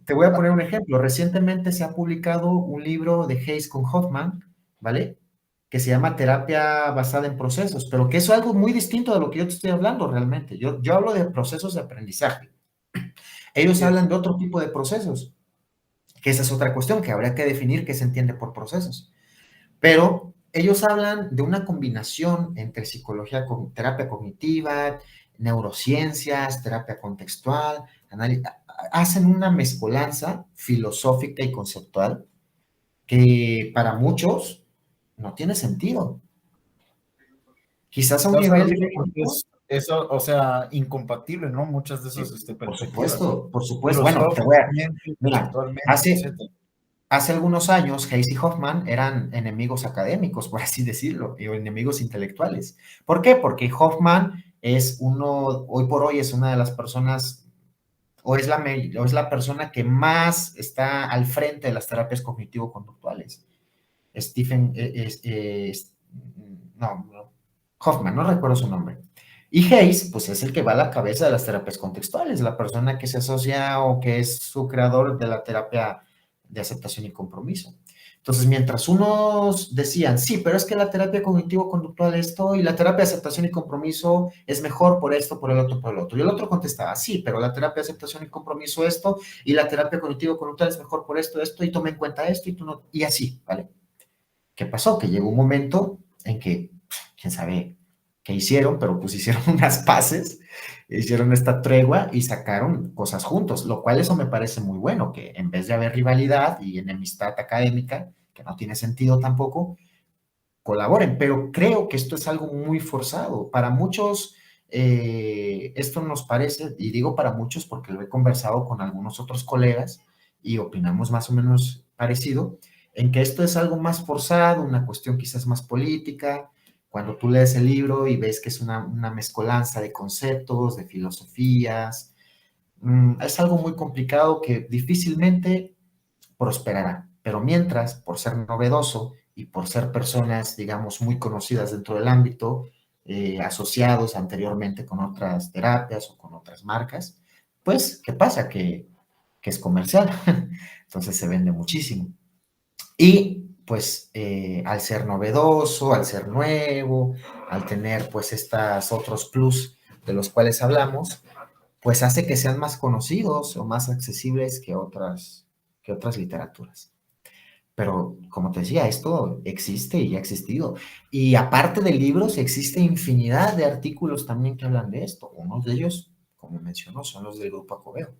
te voy a poner un ejemplo. Recientemente se ha publicado un libro de Hayes con Hoffman, ¿vale? Que se llama Terapia basada en procesos, pero que es algo muy distinto de lo que yo te estoy hablando realmente. Yo hablo de procesos de aprendizaje. Ellos hablan de otro tipo de procesos. que esa es otra cuestión que habría que definir qué se entiende por procesos. Pero ellos hablan de una combinación entre psicología, terapia cognitiva, neurociencias, terapia contextual, hacen una mezcolanza filosófica y conceptual que para muchos no tiene sentido. Quizás a un Causa nivel ruido porque técnico, es eso, o sea, incompatible, ¿no? Muchas de esas por perspectivas, supuesto, por supuesto. Bueno, te voy a, filosóficamente, mira, conceptualmente, hace, etcétera. hace algunos años, Hayes y Hoffman eran enemigos académicos, por así decirlo, o enemigos intelectuales. ¿Por qué? Porque Hoffman es hoy por hoy es una de las personas, o es la persona que más está al frente de las terapias cognitivo-conductuales. Stephen, no, Hoffman, no recuerdo su nombre. Y Hayes, pues es el que va a la cabeza de las terapias contextuales, la persona que se asocia o que es su creador de la terapia de aceptación y compromiso. Entonces, mientras unos decían, sí, pero es que la terapia cognitivo-conductual esto y la terapia de aceptación y compromiso es mejor por esto, por el otro, por el otro. Y el otro contestaba, sí, pero la terapia de aceptación y compromiso esto y la terapia cognitivo-conductual es mejor por esto, esto, y toma en cuenta esto y tú no, y así, ¿vale? ¿Qué pasó? Que llegó un momento en que, quién sabe qué hicieron, pero pues hicieron unas paces, hicieron esta tregua y sacaron cosas juntos, lo cual eso me parece muy bueno, que en vez de haber rivalidad y enemistad académica, que no tiene sentido tampoco, colaboren, pero creo que esto es algo muy forzado. Para muchos, esto nos parece, y digo para muchos porque lo he conversado con algunos otros colegas y opinamos más o menos parecido, en que esto es algo más forzado, una cuestión quizás más política. Cuando tú lees el libro y ves que es una mezcolanza de conceptos, de filosofías, es algo muy complicado que difícilmente prosperará. Pero mientras, por ser novedoso y por ser personas, digamos, muy conocidas dentro del ámbito, asociados anteriormente con otras terapias o con otras marcas, pues, ¿qué pasa? Que es comercial, entonces se vende muchísimo. Y pues al ser novedoso, al ser nuevo, al tener pues estos otros plus de los cuales hablamos, pues hace que sean más conocidos o más accesibles que otras literaturas. Pero como te decía, esto existe y ha existido. Y aparte de libros, existe infinidad de artículos también que hablan de esto. Unos de ellos, como mencionó, son los del Grupo Acobeo.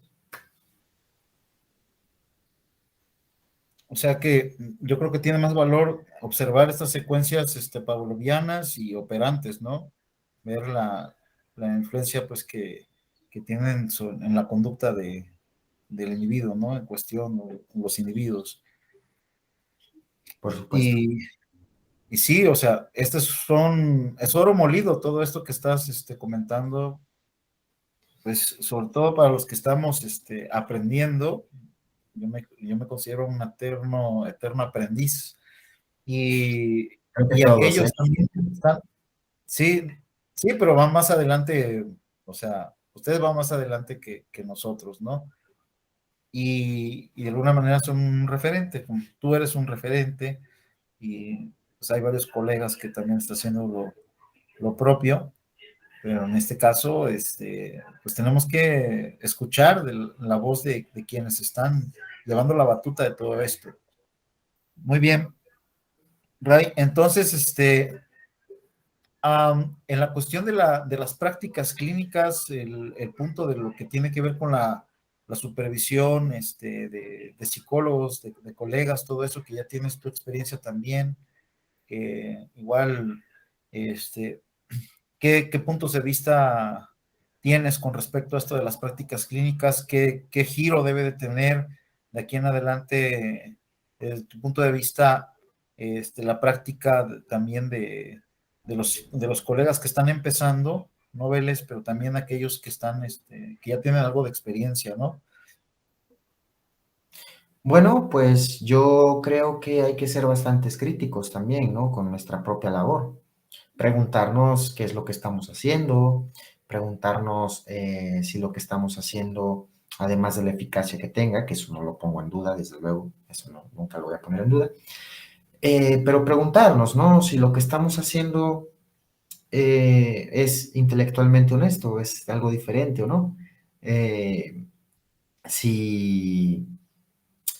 O sea que yo creo que tiene más valor observar estas secuencias pavlovianas y operantes, ¿no? Ver la influencia pues que tienen en la conducta del individuo, ¿no? En cuestión, o los individuos. Por supuesto. Y, y sí, o sea, es oro molido todo esto que estás comentando, pues sobre todo para los que estamos aprendiendo. Yo me considero un eterno aprendiz. Y, Creo que y todos, ¿eh? aquellos también están, sí, sí, pero van más adelante, o sea, ustedes van más adelante que nosotros, ¿no? Y de alguna manera son un referente, como tú eres un referente, y pues hay varios colegas que también están haciendo lo propio, pero en este caso, pues tenemos que escuchar la voz de quienes están llevando la batuta de todo esto. Muy bien, Ray, entonces, en la cuestión de las prácticas clínicas, el punto de lo que tiene que ver con la supervisión de psicólogos, de colegas, todo eso que ya tienes tu experiencia también, igual, este, ¿qué puntos de vista tienes con respecto a esto de las prácticas clínicas? ¿Qué giro debe de tener de aquí en adelante, desde tu punto de vista, la práctica también de los colegas que están empezando, noveles, pero también aquellos que están, que ya tienen algo de experiencia, ¿no? Bueno, pues yo creo que hay que ser bastantes críticos también, ¿no? Con nuestra propia labor. Preguntarnos qué es lo que estamos haciendo, preguntarnos si lo que estamos haciendo, además de la eficacia que tenga, que eso no lo pongo en duda, desde luego, eso no, nunca lo voy a poner en duda, pero preguntarnos, ¿no? Si lo que estamos haciendo es intelectualmente honesto, es algo diferente o no. Si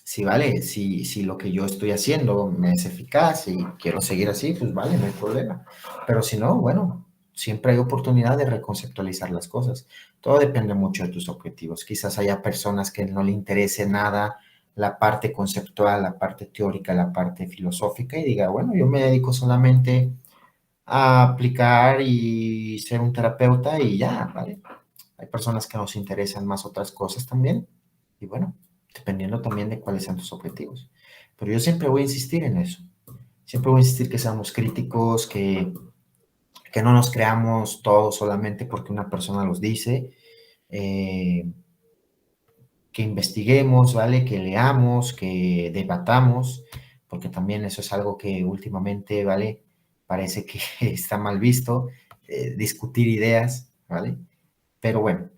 si vale, si lo que yo estoy haciendo me es eficaz y quiero seguir así, pues vale, no hay problema. Pero si no, bueno, siempre hay oportunidad de reconceptualizar las cosas. Todo depende mucho de tus objetivos. Quizás haya personas que no le interese nada la parte conceptual, la parte teórica, la parte filosófica y diga, bueno, yo me dedico solamente a aplicar y ser un terapeuta y ya, ¿vale? Hay personas que nos interesan más otras cosas también y bueno, dependiendo también de cuáles sean tus objetivos. Pero yo siempre voy a insistir en eso. Siempre voy a insistir que seamos críticos, que no nos creamos todo solamente porque una persona los dice, eh, que investiguemos, ¿vale? Que leamos, que debatamos, porque también eso es algo que últimamente, ¿vale? Parece que está mal visto, discutir ideas, ¿vale? Pero bueno,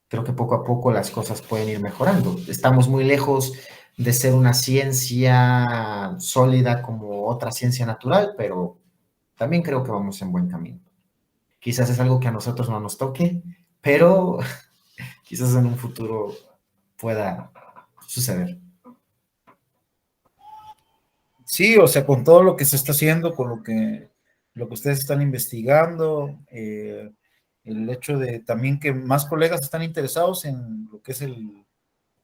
creo que poco a poco las cosas pueden ir mejorando. Estamos muy lejos de ser una ciencia sólida como otra ciencia natural, pero también creo que vamos en buen camino. Quizás es algo que a nosotros no nos toque, pero quizás en un futuro pueda suceder. Sí, o sea, con todo lo que se está haciendo, con lo que ustedes están investigando, el hecho de también que más colegas están interesados en lo que es el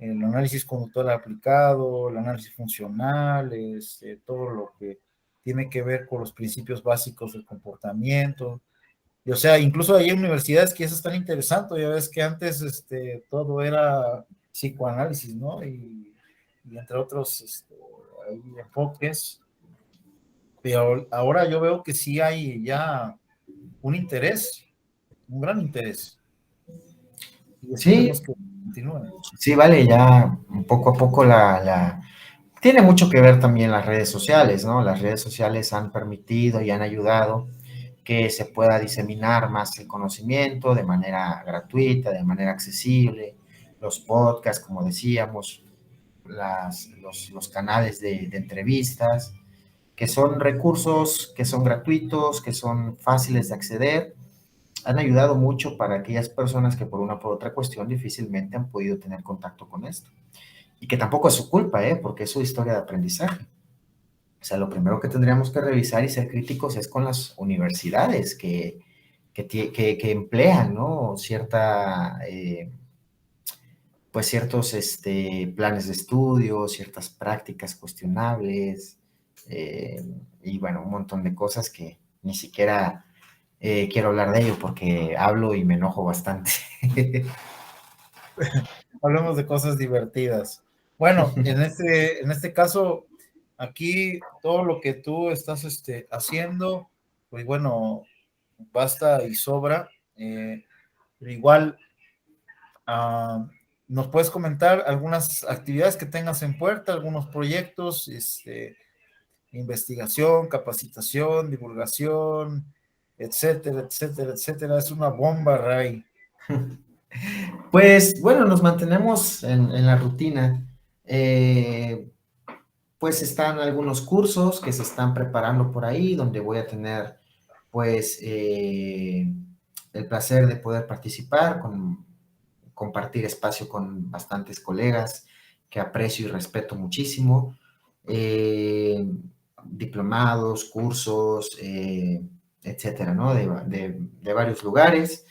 análisis conductual aplicado, el análisis funcional, todo lo que tiene que ver con los principios básicos del comportamiento. Y, o sea, incluso hay universidades que ya se están interesando, ya ves que antes todo era psicoanálisis, ¿no? Y entre otros hay enfoques, pero ahora yo veo que sí hay ya un interés, un gran interés, y Sí, esperemos que continúe. sí, vale, ya poco a poco Tiene mucho que ver también las redes sociales, ¿no? Las redes sociales han permitido y han ayudado que se pueda diseminar más el conocimiento de manera gratuita, de manera accesible, los podcasts, como decíamos, los canales de entrevistas, que son recursos que son gratuitos, que son fáciles de acceder, han ayudado mucho para aquellas personas que por una o por otra cuestión difícilmente han podido tener contacto con esto. Y que tampoco es su culpa, ¿eh? Porque es su historia de aprendizaje. O sea, lo primero que tendríamos que revisar y ser críticos es con las universidades que emplean, ¿no? Pues ciertos planes de estudio, ciertas prácticas cuestionables, eh, y bueno, un montón de cosas que ni siquiera quiero hablar de ello porque hablo y me enojo bastante. Hablemos de cosas divertidas. Bueno, en este caso, aquí todo lo que tú estás haciendo, pues bueno, basta y sobra. Pero igual, ah, ¿nos puedes comentar algunas actividades que tengas en puerta, algunos proyectos, investigación, capacitación, divulgación, etcétera, etcétera, etcétera? Es una bomba, Ray. Pues bueno, nos mantenemos en la rutina. Eh, pues están algunos cursos que se están preparando por ahí, donde voy a tener pues el placer de poder participar, compartir espacio con bastantes colegas que aprecio y respeto muchísimo. Eh, Diplomados, cursos, etcétera, ¿no? De varios lugares.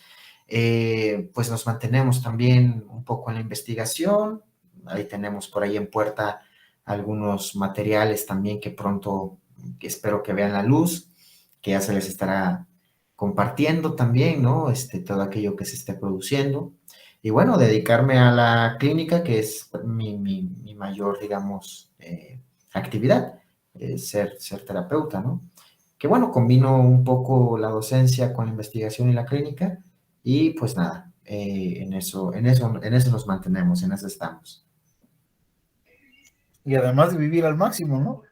Pues nos mantenemos también un poco en la investigación. Ahí tenemos por ahí en puerta algunos materiales también que pronto espero que vean la luz, que ya se les estará compartiendo también, ¿no? Todo aquello que se esté produciendo. Y bueno, dedicarme a la clínica, que es mi mayor, digamos, actividad, ser terapeuta, ¿no? Que bueno, combino un poco la docencia con la investigación y la clínica y pues nada, en eso nos mantenemos, en eso estamos. Y además de vivir al máximo, ¿no?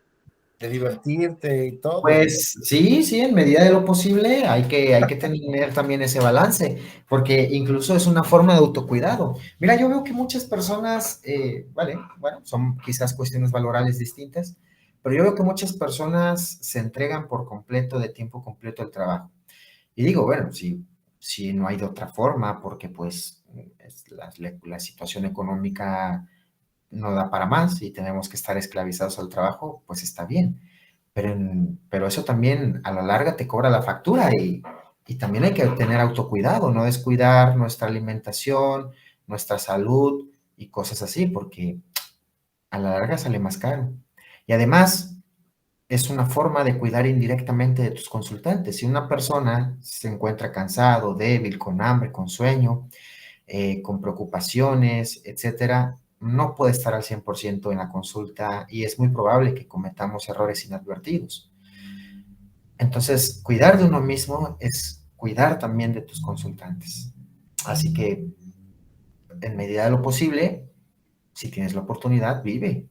De divertirte y todo. Pues sí, sí, en medida de lo posible hay que tener también ese balance, porque incluso es una forma de autocuidado. Mira, yo veo que muchas personas, vale, bueno, son quizás cuestiones valorales distintas, pero yo veo que muchas personas se entregan por completo, de tiempo completo al trabajo. Y digo, bueno, si no hay de otra forma, porque pues la situación económica no da para más y tenemos que estar esclavizados al trabajo, pues está bien. Pero eso también a la larga te cobra la factura y también hay que tener autocuidado, no descuidar nuestra alimentación, nuestra salud y cosas así, porque a la larga sale más caro. Y además es una forma de cuidar indirectamente de tus consultantes. Si una persona se encuentra cansado, débil, con hambre, con sueño, con preocupaciones, etcétera, no puede estar al 100% en la consulta y es muy probable que cometamos errores inadvertidos. Entonces, cuidar de uno mismo es cuidar también de tus consultantes. Así que, en medida de lo posible, si tienes la oportunidad, vive.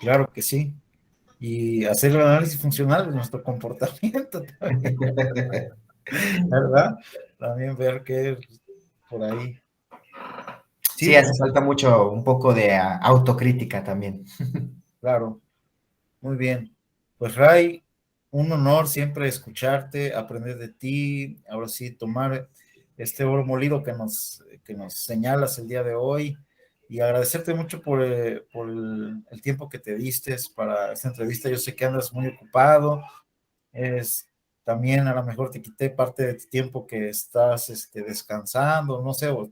Claro que sí. Y hacer el análisis funcional de nuestro comportamiento también, ¿verdad? También ver qué por ahí. Sí, Sí, hace falta mucho, un poco de autocrítica también. claro. Muy bien. Pues Ray, un honor siempre escucharte, aprender de ti, ahora sí, tomar este oro molido que nos señalas el día de hoy y agradecerte mucho por el tiempo que te diste para esta entrevista. Yo sé que andas muy ocupado, es, también a lo mejor te quité parte de tu tiempo que estás descansando, no sé, o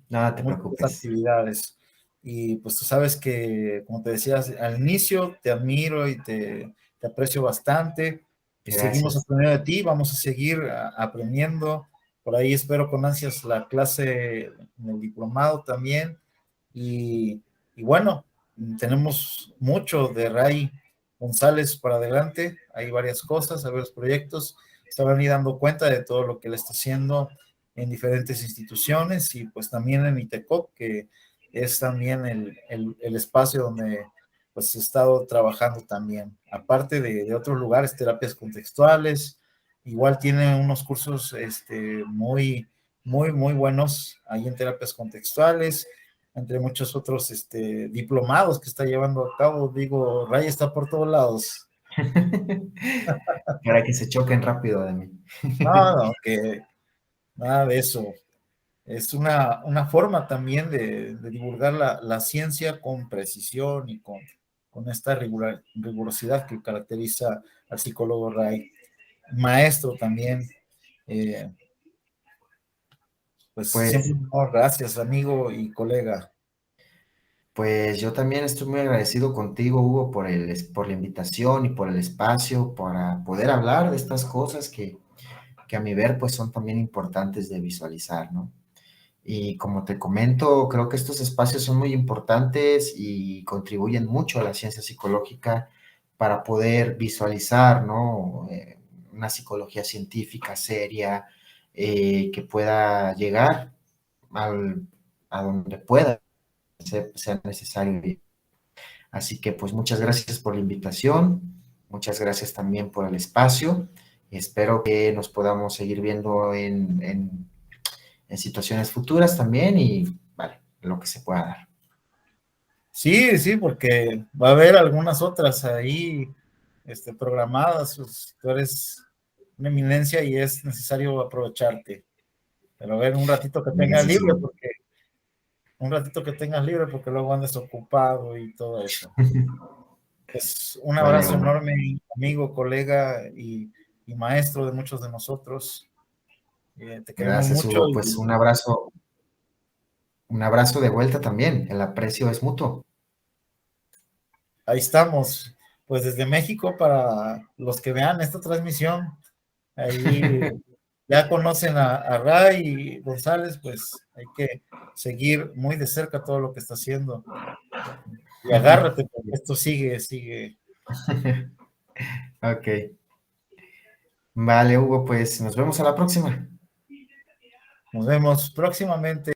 Nada te muchas preocupes. actividades. Y pues tú sabes que, como te decías al inicio, te admiro y te aprecio bastante. Y seguimos Gracias. aprendiendo de ti, vamos a seguir aprendiendo. Por ahí espero con ansias la clase en el diplomado también. Y, y bueno, tenemos mucho de Ray González para adelante. Hay varias cosas, hay varios proyectos. Se van a ir dando cuenta de todo lo que él está haciendo en diferentes instituciones y pues también en ITECOP, que es también el espacio donde pues he estado trabajando también, aparte de otros lugares, terapias contextuales, igual tiene unos cursos muy buenos ahí en terapias contextuales, entre muchos otros diplomados que está llevando a cabo. Digo, Ray está por todos lados. Para que se choquen rápido de mí. No, no, que nada de eso. Es una forma también de divulgar la ciencia con precisión y con esta rigurosidad que caracteriza al psicólogo Ray. Maestro también, eh, pues siempre Pues, un honor. Gracias, amigo y colega. pues yo también estoy muy agradecido contigo, Hugo, por la invitación y por el espacio para poder hablar de estas cosas que a mi ver pues son también importantes de visualizar, ¿no? Y como te comento, creo que estos espacios son muy importantes y contribuyen mucho a la ciencia psicológica para poder visualizar, ¿no? Una psicología científica seria que pueda llegar al, a donde pueda sea necesario. Así que pues muchas gracias por la invitación, muchas gracias también por el espacio y espero que nos podamos seguir viendo en situaciones futuras también y vale, lo que se pueda dar. Sí, sí, porque va a haber algunas otras ahí programadas. Pues, tú eres una eminencia y es necesario aprovecharte. Pero a ver, Gracias, Hugo. un ratito que tengas libre porque luego andas ocupado y todo eso. Pues un Vale, abrazo Hugo. enorme, amigo, colega y maestro de muchos de nosotros. Te queremos Gracias, mucho Hugo. Pues y un abrazo de vuelta también. El aprecio es mutuo. ahí estamos. Pues desde México para los que vean esta transmisión, ahí ya conocen a Ray González, pues hay que seguir muy de cerca todo lo que está haciendo. Y agárrate, porque esto sigue. Ok. Vale, Hugo, pues nos vemos a la próxima. Nos vemos próximamente.